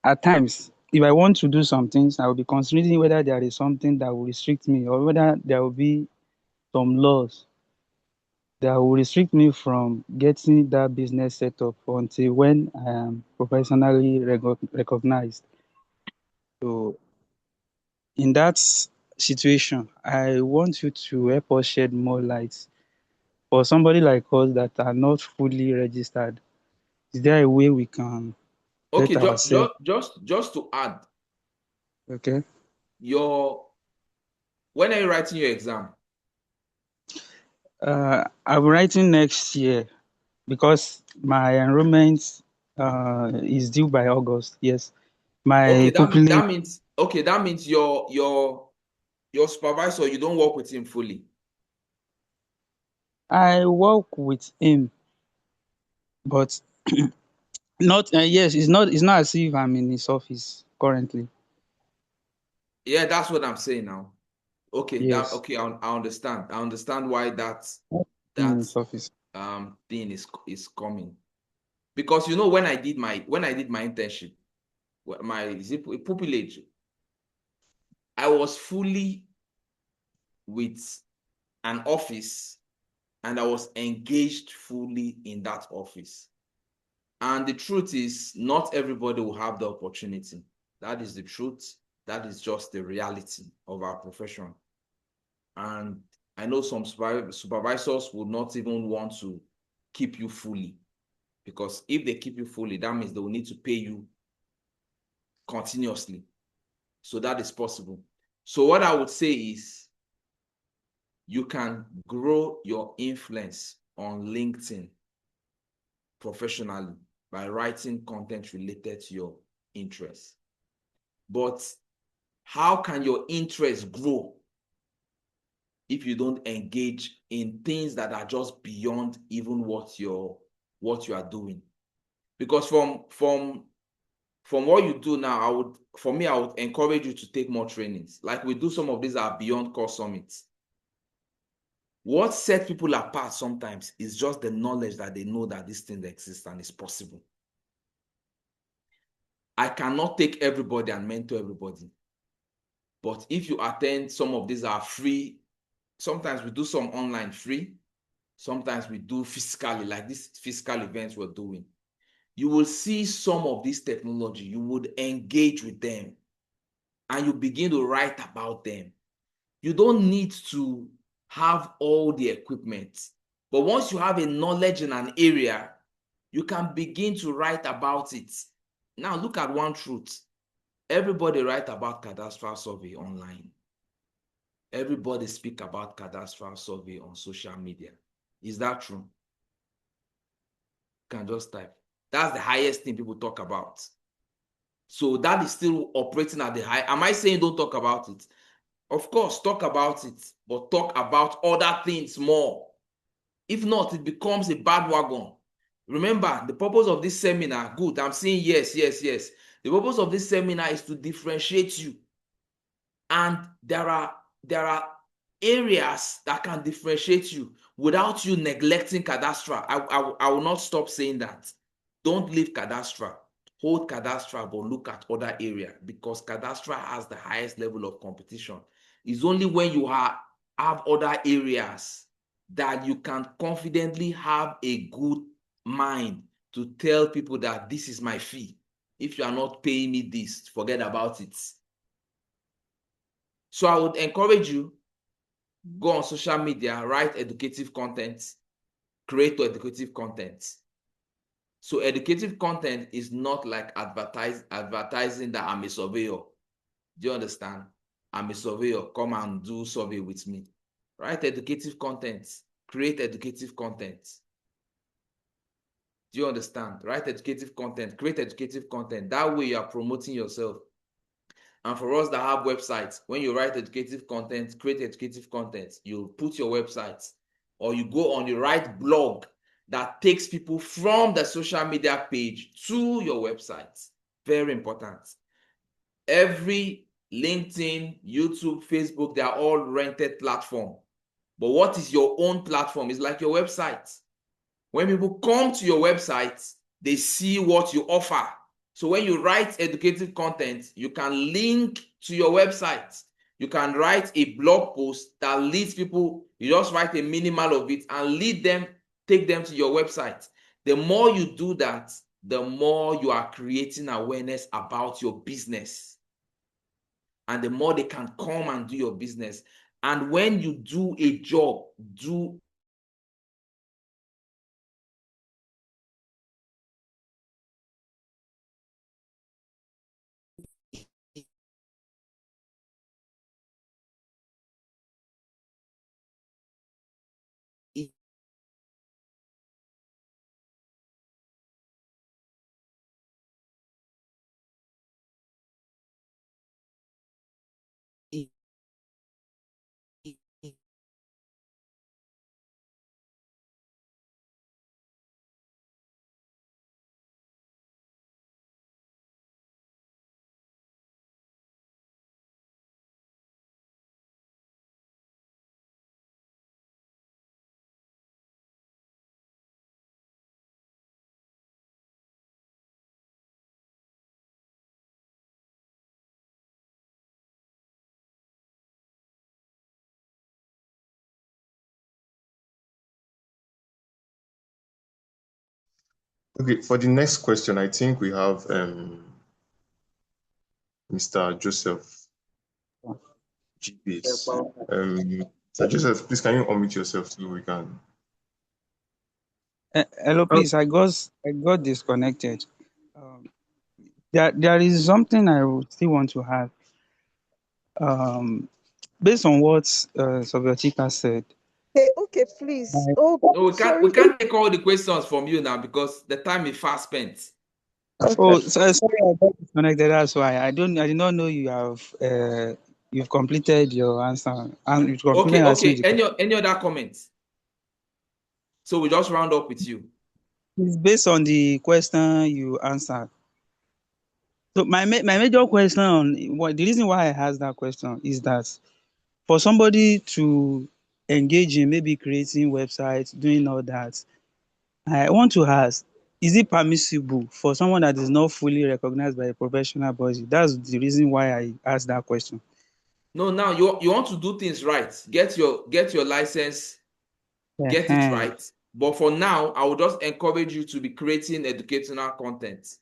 at times, if I want to do some things, I will be considering whether there is something that will restrict me or whether there will be some laws that will restrict me from getting that business set up until when I am professionally recognized. So, in that situation, I want you to help us shed more light. For somebody like us that are not fully registered, is there a way we can Okay, get ourselves? just to add, Okay. when are you writing your exam? I'm writing next year because my enrollment is due by August. Yes, Okay, my that pupillage. means your supervisor, you don't work with him fully. I work with him, but not. Yes, it's not. It's not as if I'm in his office currently. Yeah, that's what I'm saying now. Okay, Yes, I understand. I understand why in that his office. thing is coming. Because when I did my internship, my pupillage, I was fully with an office and I was engaged fully in that office. And the truth is, not everybody will have the opportunity. That is the truth. That is just the reality of our profession. And I know some supervisors would not even want to keep you fully, because if they keep you fully, that means they will need to pay you continuously. So that is possible. So what I would say is you can grow your influence on LinkedIn professionally by writing content related to your interests. But How can your interest grow if you don't engage in things that are just beyond even what you are doing? Because from what you do now, I would encourage you to take more trainings. Like we do some of these are beyond core summits. What sets people apart sometimes is just the knowledge that they know that this thing exists and is possible. I cannot take everybody and mentor everybody. But if you attend, some of these are free. Sometimes we do some online free. Sometimes we do physically, like these physical events we're doing. You will see some of this technology. You would engage with them and you begin to write about them. You don't need to have all the equipment. But once you have a knowledge in an area, you can begin to write about it. Now look at one truth. Everybody write about cadastral survey online. Everybody speak about cadastral survey on social media. Is that true? You can just type. That's the highest thing people talk about. So that is still operating at the high. Am I saying don't talk about it? Of course, talk about it, but talk about other things more. If not, it becomes a bad wagon. Remember, the purpose of this seminar, good, I'm saying yes, yes, yes. The purpose of this seminar is to differentiate you. And there are areas that can differentiate you without you neglecting cadastral. I will not stop saying that. Don't leave cadastral. Hold cadastral, but look at other areas because cadastral has the highest level of competition. It's only when you have other areas that you can confidently have a good mind to tell people that this is my fee. If you are not paying me this, forget about it. So I would encourage you, go on social media, write educative content, create educative content. So educative content is not like advertising that I'm a surveyor. Do you understand? I'm a surveyor, come and do survey with me. Write educative content, create educative content. Do you understand? Write educative content, create educative content. That way you are promoting yourself. And for us that have websites, when you write educative content, create educative content, you put your website or you go on the right blog that takes people from the social media page to your website. Very important. Every LinkedIn, YouTube, Facebook, they are all rented platform. But what is your own platform? It's like your website. When people come to your website, they see what you offer. So when you write educative content, you can link to your website. You can write a blog post that leads people. You just write a minimal of it and lead them, take them to your website. The more you do that, the more you are creating awareness about your business. And the more they can come and do your business. And when you do a job, do Okay, for the next question, I think we have Mr. Joseph GPS. Mr. Joseph, please can you unmute yourself so we can? Hello, please. I got disconnected. Um, there is something I would still want to have. Based on what Sovietica said. Okay, please. Oh, No, we sorry. can't take all the questions from you now because the time is fast spent. Oh, Okay. sorry, I got disconnected. That's why I did not know you've completed your answer and you've completed answering Okay. the question. Any other comments? So we just round up with you. It's based on the question you answered. So my major question on what the reason why I asked that question is that for somebody to engage in maybe creating websites, doing all that, I want to ask, is it permissible for someone that is not fully recognized by a professional body? That's the reason why I asked that question. No, now you want to do things right. Get your license, get it Ehen. right. But for now, I would just encourage you to be creating educational content.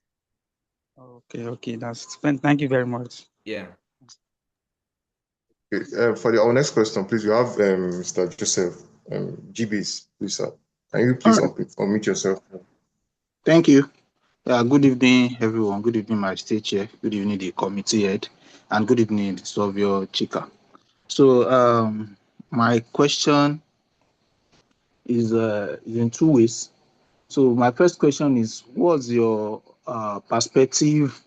Okay, that's thank you very much. Yeah. Okay, for our next question, please, you have Mr. Joseph GBs, please, sir. Can you All please right. unmute yourself? Thank you. Good evening, everyone. Good evening, my state chair. Good evening, the committee head. And good evening, Sovio Chika. So, my question is in two ways. So, my first question is, what's your perspective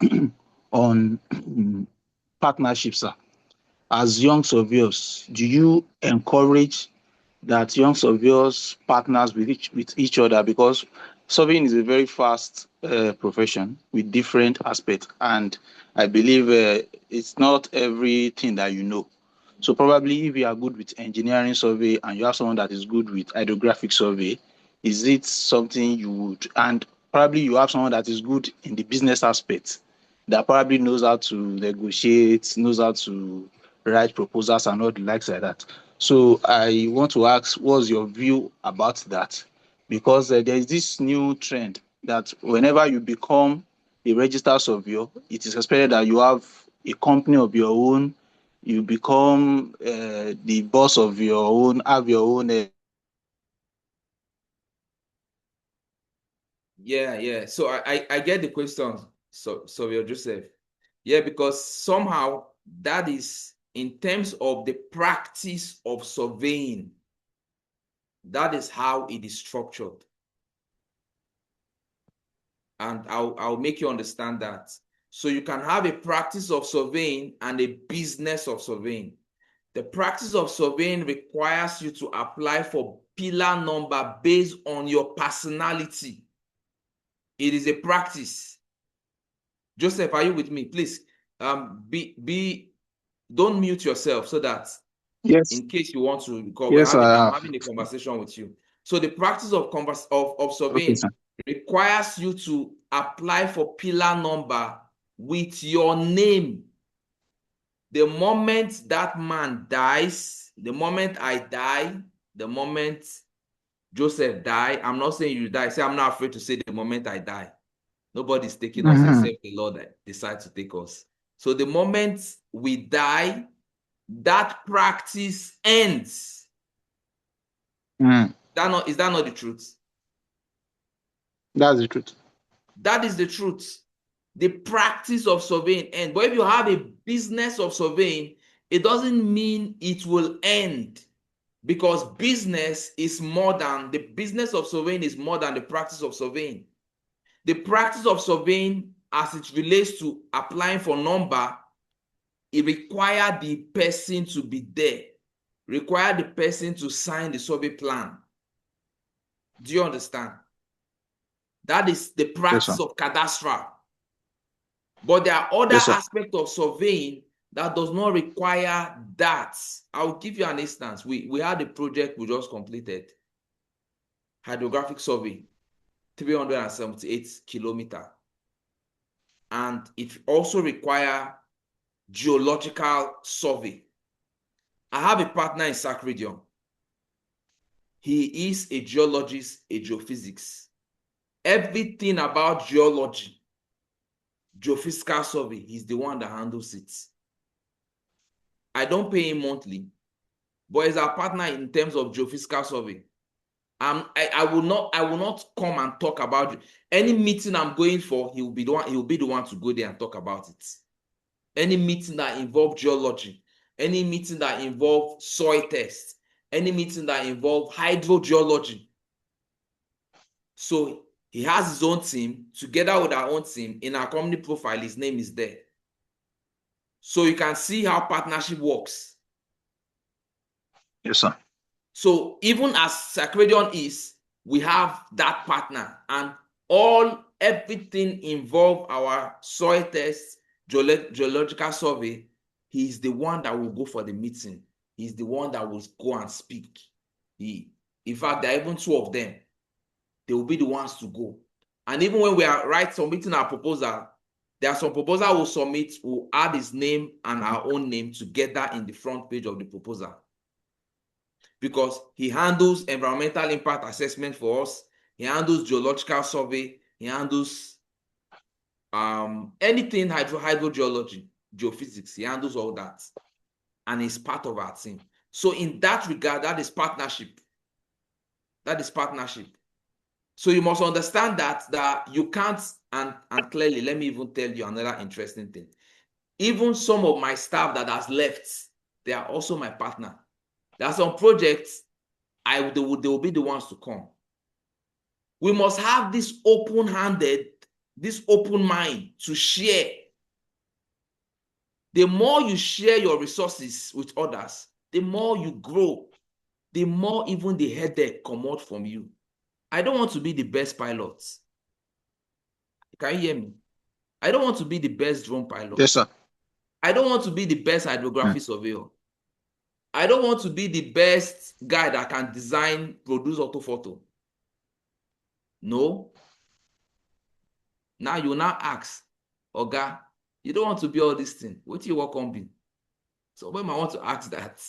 on partnerships, sir? As young surveyors, do you encourage that young surveyors partners with each other, because surveying is a very fast profession with different aspects, and I believe it's not everything that you know. So probably if you are good with engineering survey and you have someone that is good with hydrographic survey, is it something you would, and probably you have someone that is good in the business aspect that probably knows how to negotiate, knows how to write proposals and all the likes like that. So I want to ask, what's your view about that? Because there is this new trend that whenever you become a registered surveyor, it is expected that you have a company of your own, you become the boss of your own, have your own. Yeah. So I get the question, so Joseph. Yeah, because somehow that is in terms of the practice of surveying. That is how it is structured. And I'll make you understand that. So you can have a practice of surveying and a business of surveying. The practice of surveying requires you to apply for pillar number based on your personality. It is a practice. Joseph, are you with me? Please, don't mute yourself so that Yes, in case you want to, because yes, I I'm have. having a conversation with you. So the practice of Okay, surveying sir. requires you to apply for pillar number with your name. The moment that man dies, the moment I die, the moment Joseph die, I'm not saying you die. Say I'm not afraid to say the moment I die. Nobody's taking us Mhm. except the Lord that decides to take us. So the moment we die, that practice ends. Mm. Is that not the truth? That's the truth. That is the truth. The practice of surveying ends. But if you have a business of surveying, it doesn't mean it will end, because business of surveying is more than the practice of surveying. The practice of surveying, as it relates to applying for number, it requires the person to be there, require the person to sign the survey plan. Do you understand? That is the Yes, sir. practice of cadastral. But there are other Yes, sir. aspects of surveying that does not require that. I'll give you an instance. We had a project we just completed, hydrographic survey, 378 kilometers. And it also requires geological survey. I have a partner in SAC region. He is a geologist, a geophysics. Everything about geology, geophysical survey, he's the one that handles it. I don't pay him monthly, but he's our partner in terms of geophysical survey. I will not come and talk about it. Any meeting I'm going for, he will be the one to go there and talk about it. Any meeting that involve geology, any meeting that involve soil test, any meeting that involve hydrogeology. So He has his own team. Together with our own team, in our company profile, his name is there. So you can see how partnership works. Yes, sir. So even as Sacredion is, we have that partner, and everything involve our soil test, geological survey. He's the one that will go for the meeting. He's the one that will go and speak. In fact, there are even two of them. They will be the ones to go. And even when we are submitting our proposal, there are some proposal we'll submit, we'll add his name and our own name together in the front page of the proposal. Because he handles environmental impact assessment for us, he handles geological survey, he handles anything hydrogeology, geophysics, he handles all that. And he's part of our team. So in that regard, that is partnership. That is partnership. So you must understand that you can't, and clearly, let me even tell you another interesting thing. Even some of my staff that has left, they are also my partner. There are some projects they will be the ones to come. We must have this open-handed, this open mind to share. The more you share your resources with others, the more you grow, the more even the headache come out from you. I don't want to be the best pilot. Can you hear me? I don't want to be the best drone pilot. Yes, sir. I don't want to be the best hydrography surveyor. I don't want to be the best guy that can design, produce orthophoto. No. Now you now ask, Oga, you don't want to be all these things. What do you work on be? So when I want to ask that,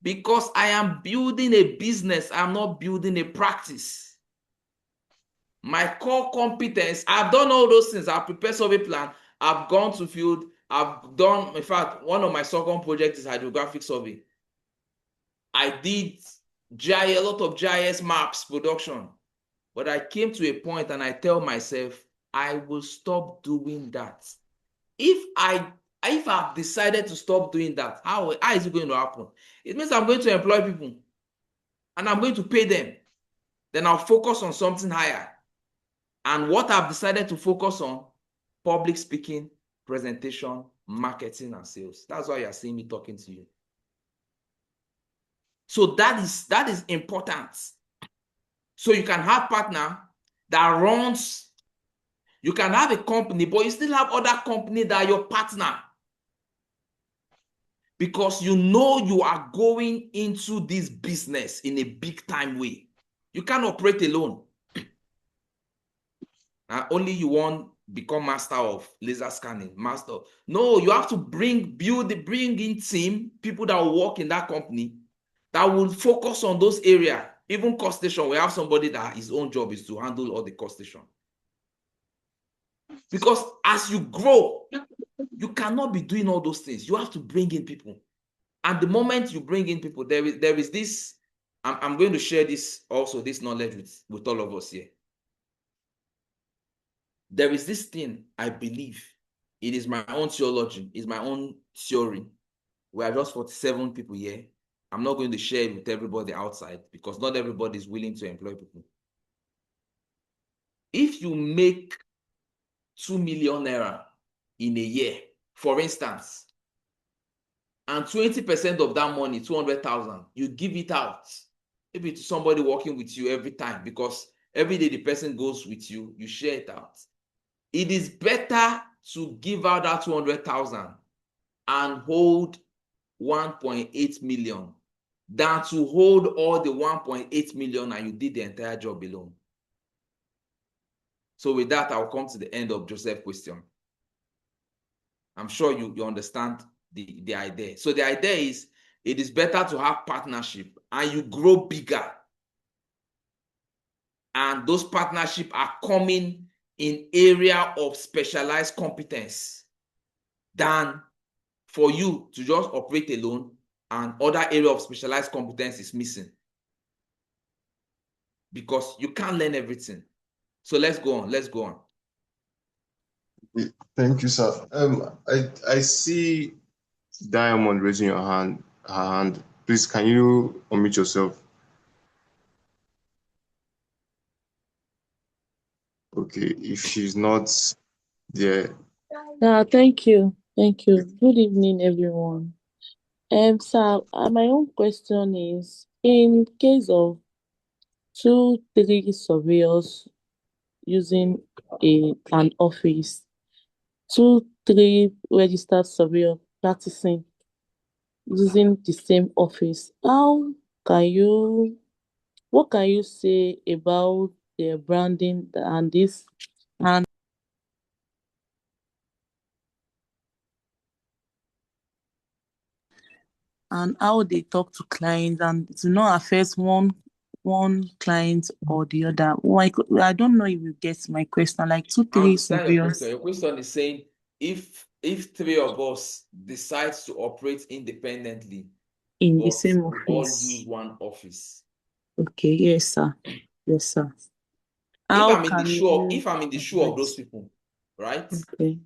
because I am building a business, I'm not building a practice. My core competence, I've done all those things. I've prepared survey plan. I've gone to field. I've done, in fact, one of my second projects is hydrographic survey. I did a lot of GIS maps production. But I came to a point and I tell myself, I will stop doing that. If I've decided to stop doing that, how is it going to happen? It means I'm going to employ people and I'm going to pay them. Then I'll focus on something higher. And what I've decided to focus on, public speaking, presentation, marketing, and sales. That's why you're seeing me talking to you. So that is important. So you can have partner that runs. You can have a company, but you still have other company that are your partner. Because you know you are going into this business in a big time way. You can't operate alone. Only you want become master of laser scanning, master. No, you have to bring in team, people that will work in that company that will focus on those areas. Even cost station, we have somebody that his own job is to handle all the cost station. Because as you grow, you cannot be doing all those things. You have to bring in people. And the moment you bring in people, there is this, I'm going to share this also, this knowledge with all of us here. There is this thing, I believe, it is my own theology, it's my own theory. We are just 47 people here. I'm not going to share it with everybody outside because not everybody is willing to employ people. If you make 2 million naira in a year, for instance, and 20% of that money, 200,000, you give it out, maybe to somebody working with you every time, because every day the person goes with you, you share it out. It is better to give out that 200,000 and hold 1.8 million than to hold all the 1.8 million and you did the entire job alone. So with that, I'll come to the end of Joseph's question. I'm sure you understand the idea. So the idea is, it is better to have partnership and you grow bigger. And those partnerships are coming in area of specialized competence than for you to just operate alone and other area of specialized competence is missing. Because you can't learn everything. So let's go on. Thank you, sir. I see Diamond raising her hand. Please, can you unmute yourself? Okay, if she's not there, Yeah, thank you. Thank you. Good evening, everyone. Sir, my own question is, in case of two, three surveyors using an office, two, three registered surveyor practicing using the same office, can you, what can you say about their branding and this, and how they talk to clients and to not affect one client or the other? Like, I don't know if you get my question. Like two, I three understand your question. surveyors Your question is saying if three of us decides to operate independently, in the but same we all office. use one office. Okay, yes, sir. Yes, sir. If How I'm in the can shoe of you if I'm in the shoe of those advise? people, right? Okay.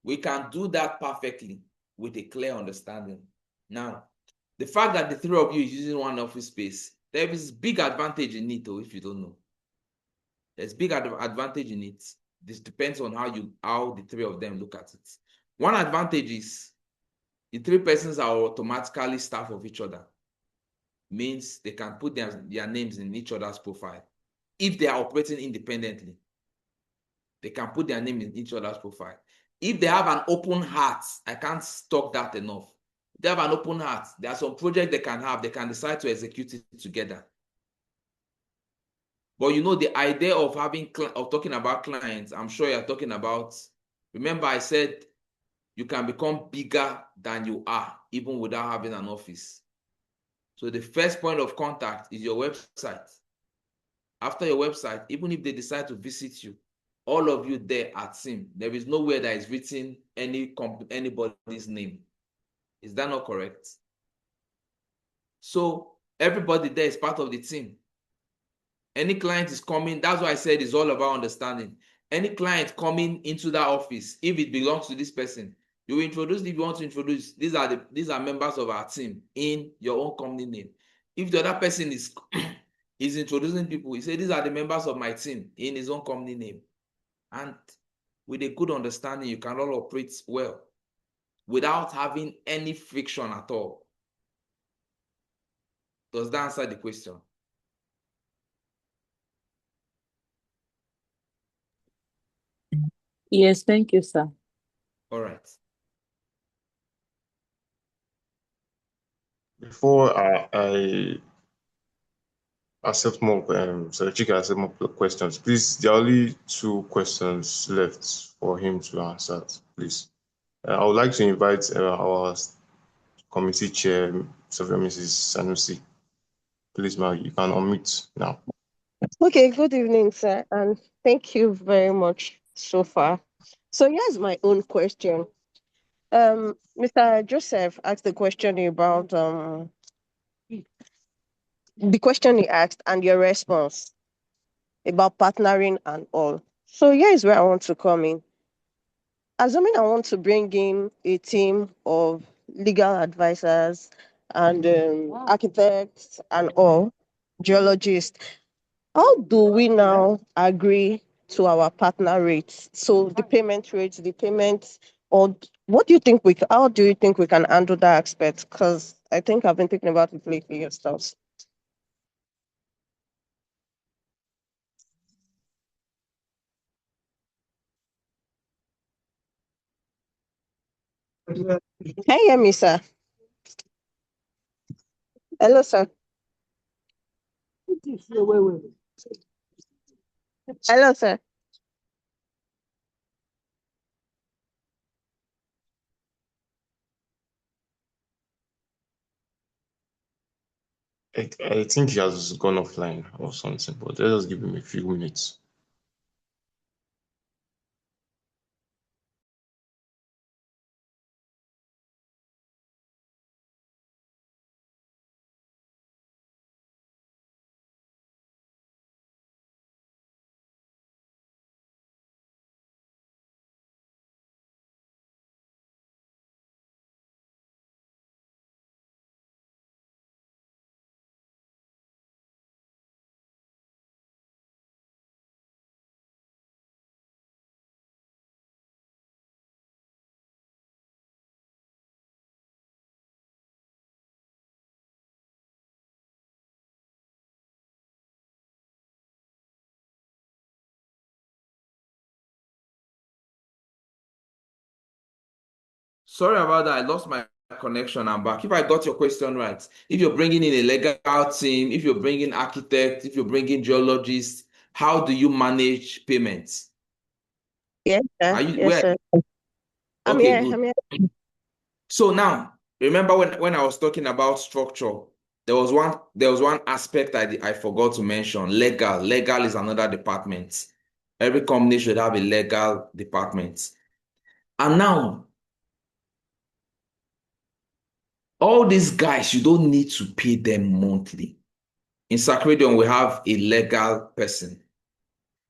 We can do that perfectly with a clear understanding. Now, the fact that the three of you is using one office space, there is big advantage in it, though, if you don't know. There's big advantage in it. This depends on how the three of them look at it. One advantage is the three persons are automatically staff of each other. Means they can put their names in each other's profile. If they are operating independently, they can put their name in each other's profile. If they have an open heart, I can't talk that enough. If they have an open heart, there are some projects they can have, they can decide to execute it together. But you know, the idea of talking about clients, I'm sure you're talking about, remember I said you can become bigger than you are, even without having an office. So the first point of contact is your website. After your website, even if they decide to visit you, all of you there at SIM, there is nowhere that is written anybody's name. Is that not correct? So everybody there is part of the team. Any client is coming, that's why I said it's all about understanding. Any client coming into that office, if it belongs to this person, you introduce, if you want to introduce, these are members of our team in your own company name. If the other person is is introducing people, he say these are the members of my team in his own company name. And with a good understanding, you can all operate well without having any friction at all. Does that answer the question? Yes, thank you, sir. All right. before I accept more, so Chika accept more questions, please. There are only two questions left for him to answer. Please, I would like to invite our committee chair, Mrs. Sanusi. Please, ma'am, you can unmute now. Okay, good evening, sir, and thank you very much so far. So here's my own question. Mr. Joseph asked the question about the question he asked and your response about partnering and all. So here is where I want to come in. Assuming I want to bring in a team of legal advisors and architects and all, geologists, how do we now agree to our partner rates? So the payment rates, the payments, or what do you think how do you think we can handle that aspect? Because I think I've been thinking about it lately yourselves. Can you hear me, sir? Hello, sir. Hello, sir. I think he has gone offline or something, but let us give him a few minutes. Sorry about that. I lost my connection. I'm back. If I got your question right, if you're bringing in a legal team, if you're bringing architects, if you're bringing geologists, how do you manage payments? Yes, sir. Are you Yes, where? sir. I'm Okay, here. good. I'm here. So now, remember when I was talking about structure, there was one aspect I forgot to mention. Legal. Legal is another department. Every company should have a legal department. And now, all these guys, you don't need to pay them monthly. In Sacredion, we have a legal person.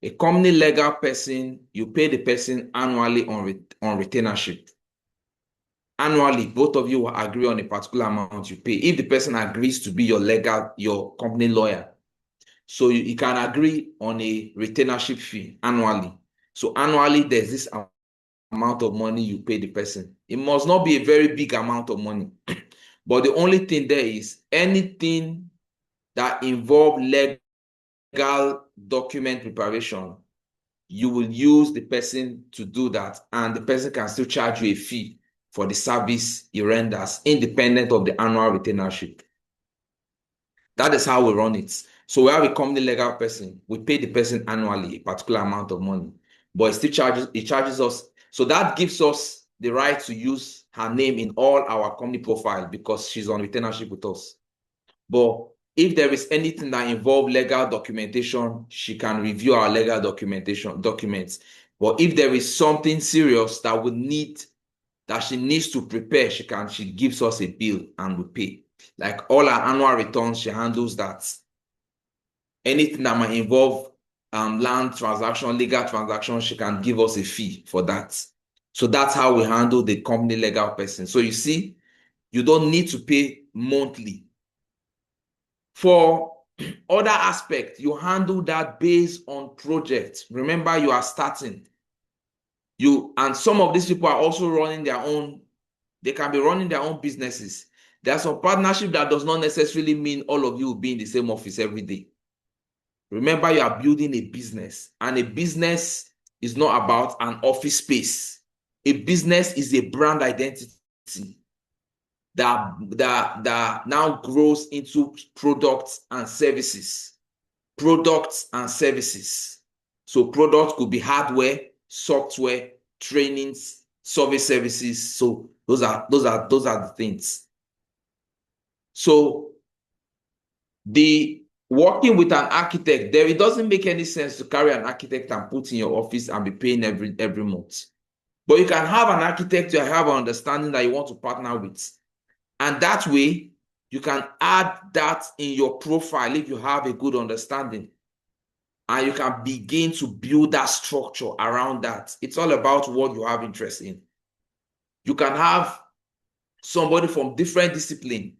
A company legal person, you pay the person annually on retainership. Annually, both of you will agree on a particular amount you pay. If the person agrees to be your company lawyer, so you can agree on a retainership fee annually. So annually, there's this amount of money you pay the person. It must not be a very big amount of money. But the only thing there is anything that involve legal document preparation, you will use the person to do that, and the person can still charge you a fee for the service he renders, independent of the annual retainership. That is how we run it. So we have a company legal person. We pay the person annually a particular amount of money, but it charges us. So that gives us the right to use her name in all our company profile because she's on retainership with us. But if there is anything that involves legal documentation, she can review our legal documents. But if there is something serious that she needs to prepare, she gives us a bill and we pay. Like all our annual returns, she handles that. Anything that might involve land transaction, legal transaction, she can give us a fee for that. So that's how we handle the company legal person. So you see, you don't need to pay monthly. For other aspects, you handle that based on projects. Remember, you are starting. And some of these people are also running their own, they can be running their own businesses. There's some partnership that does not necessarily mean all of you will be in the same office every day. Remember, you are building a business, and a business is not about an office space. A business is a brand identity that now grows into products and services. Products and services. So products could be hardware, software, trainings, service services. So those are the things. So the working with an architect, it doesn't make any sense to carry an architect and put in your office and be paying every month. But you can have an architect you have an understanding that you want to partner with. And that way, you can add that in your profile if you have a good understanding. And you can begin to build that structure around that. It's all about what you have interest in. You can have somebody from different discipline.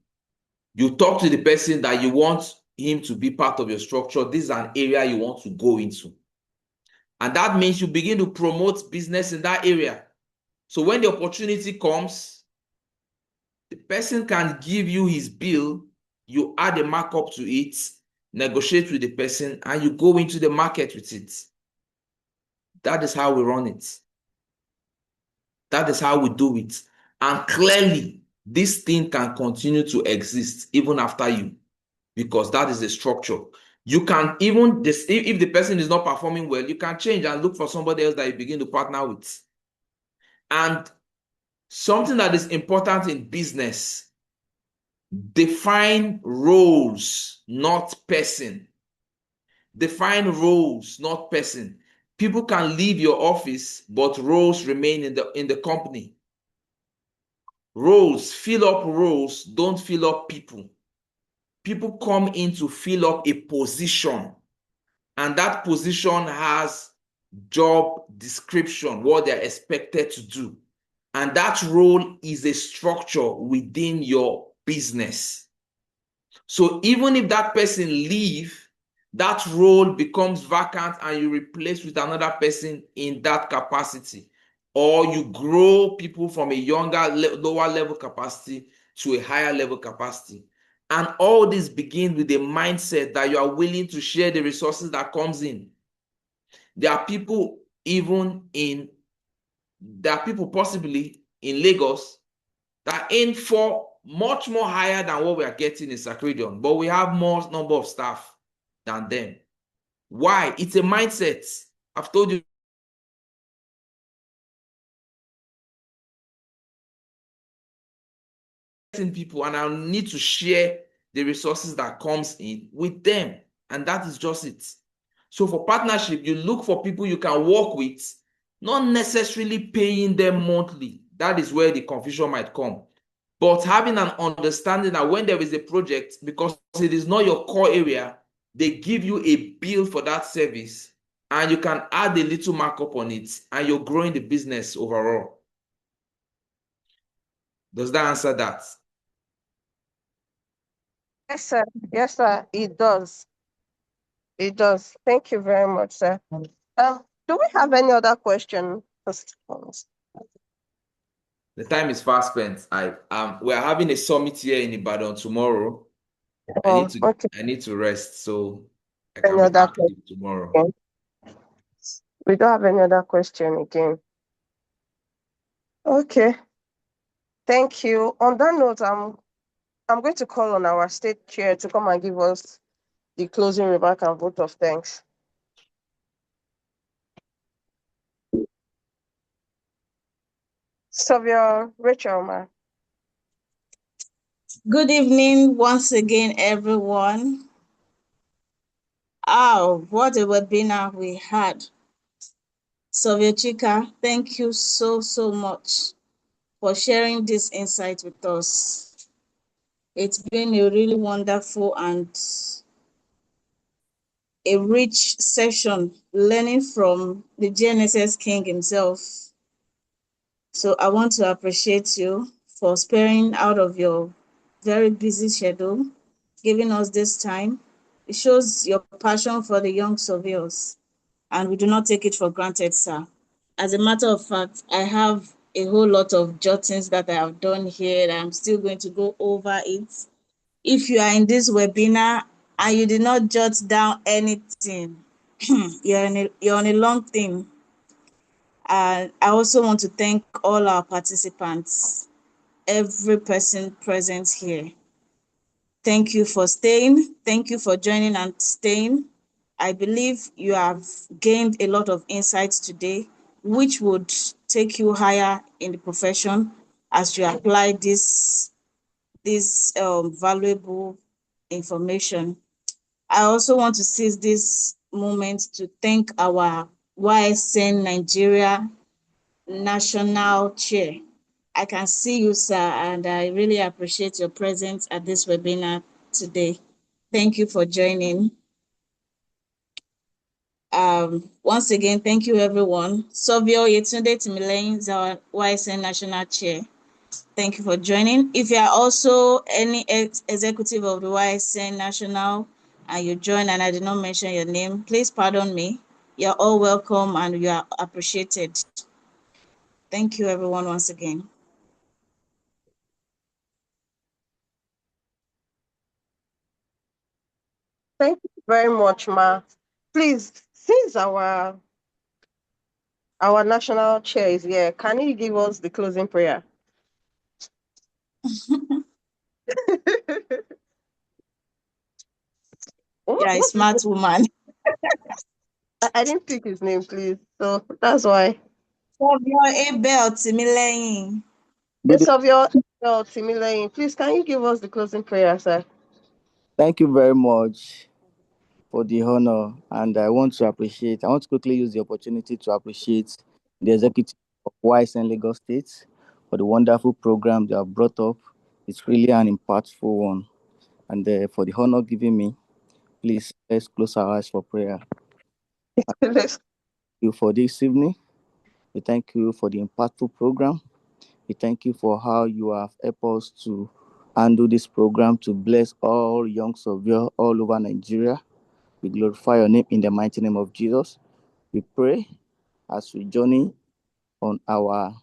You talk to the person that you want him to be part of your structure. This is an area you want to go into. And that means you begin to promote business in that area. So when the opportunity comes, the person can give you his bill, you add a markup to it, negotiate with the person, and you go into the market with it. That is how we run it. That is how we do it. And clearly, this thing can continue to exist even after you, because that is the structure. You can even, if the person is not performing well, you can change and look for somebody else that you begin to partner with. And something that is important in business, define roles, not person. Define roles, not person. People can leave your office, but roles remain in the company. Roles, fill up roles, don't fill up people. People come in to fill up a position, and that position has job description, what they're expected to do. And that role is a structure within your business. So even if that person leaves, that role becomes vacant and you replace with another person in that capacity. Or you grow people from a lower level capacity to a higher level capacity. And all this begins with a mindset that you are willing to share the resources that comes in. There are people possibly in Lagos that aim for much more higher than what we are getting in Sacredion, but we have more number of staff than them. Why? It's a mindset. I've told you people, and I need to share the resources that comes in with them, and that is just it. So for partnership, you look for people you can work with, not necessarily paying them monthly. That is where the confusion might come. But having an understanding that when there is a project, because it is not your core area, they give you a bill for that service, and you can add a little markup on it, and you're growing the business overall. Does that answer that? Yes, sir. Yes, sir. It does. It does. Thank you very much, sir. Do we have any other question? The time is fast spent. We are having a summit here in Ibadan tomorrow. Oh, okay. I need to rest, so I Any can be other active tomorrow. question? We don't have any other question again. Okay. Thank you. On that note, I'm going to call on our state chair to come and give us the closing remark and vote of thanks. Surveyor Rachel, ma. Good evening once again, everyone. Oh, what a webinar we had. Surveyor Chika, thank you so much for sharing this insight with us. It's been a really wonderful and a rich session learning from the GNSS King himself. So I want to appreciate you for sparing out of your very busy schedule, giving us this time. It shows your passion for the young surveyors, and we do not take it for granted, sir. As a matter of fact, I have a whole lot of jottings that I have done here that I'm still going to go over it. If you are in this webinar and you did not jot down anything, you're on a long thing. I also want to thank all our participants, every person present here. Thank you for staying. Thank you for joining and staying. I believe you have gained a lot of insights today, which would take you higher in the profession as you apply this valuable information. I also want to seize this moment to thank our YSN Nigeria National Chair. I can see you, sir, and I really appreciate your presence at this webinar today. Thank you for joining. Once again, thank you, everyone. Surveyor Yetunde Timileyin is our YSN National Chair. Thank you for joining. If you are also any executive of the YSN National and you join and I did not mention your name, please pardon me. You're all welcome and you are appreciated. Thank you, everyone, once again. Thank you very much, ma. Please, since our national chair is here, can you give us the closing prayer? You're a smart woman. I didn't pick his name, please. So that's why. Surveyor Abel Timileyin. Yes, of your Timileyin. Please, can you give us the closing prayer, sir? Thank you very much for the honor, and I want to quickly use the opportunity to appreciate the executive of YSN Lagos State for the wonderful program they have brought up. It's really an impactful one, and for the honor given me, please let's close our eyes for prayer. Let's- Thank you for this evening. We thank you for the impactful program. We thank you for how you have helped us to handle this program to bless all young surveyors all over Nigeria. We glorify your name in the mighty name of Jesus. We pray as we journey on our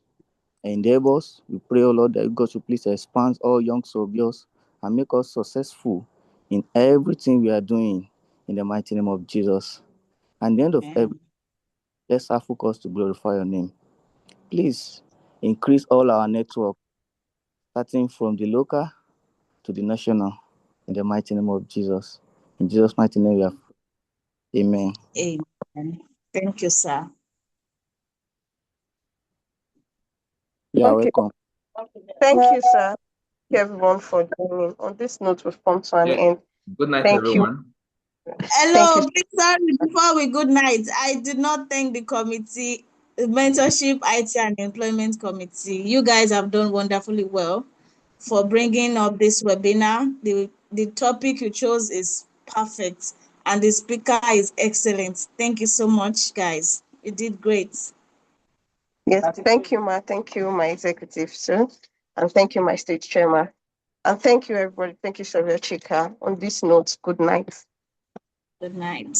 endeavors. We pray, oh Lord, that God should please expand all young surveyors and make us successful in everything we are doing in the mighty name of Jesus. And the end of every, let's have focus to glorify your name. Please, increase all our network, starting from the local to the national, in the mighty name of Jesus. In Jesus' mighty name we have. Amen. Amen. Thank you, sir. You are Okay. welcome. Thank you, sir. Thank you, everyone, for joining. On this note, we've come to an Yeah. end. Good night, Thank you. everyone. Thank Hello, you. please, sorry, before we good night, I did not thank the committee, the Mentorship, IT, and Employment Committee. You guys have done wonderfully well for bringing up this webinar. The topic you chose is perfect, and the speaker is excellent. Thank you so much, guys. You did great. Yes, thank you, Ma. Thank you, my executive, sir. And thank you, my state chairman. And thank you, everybody. Thank you, Surveyor Chika. On this note, good night. Good night.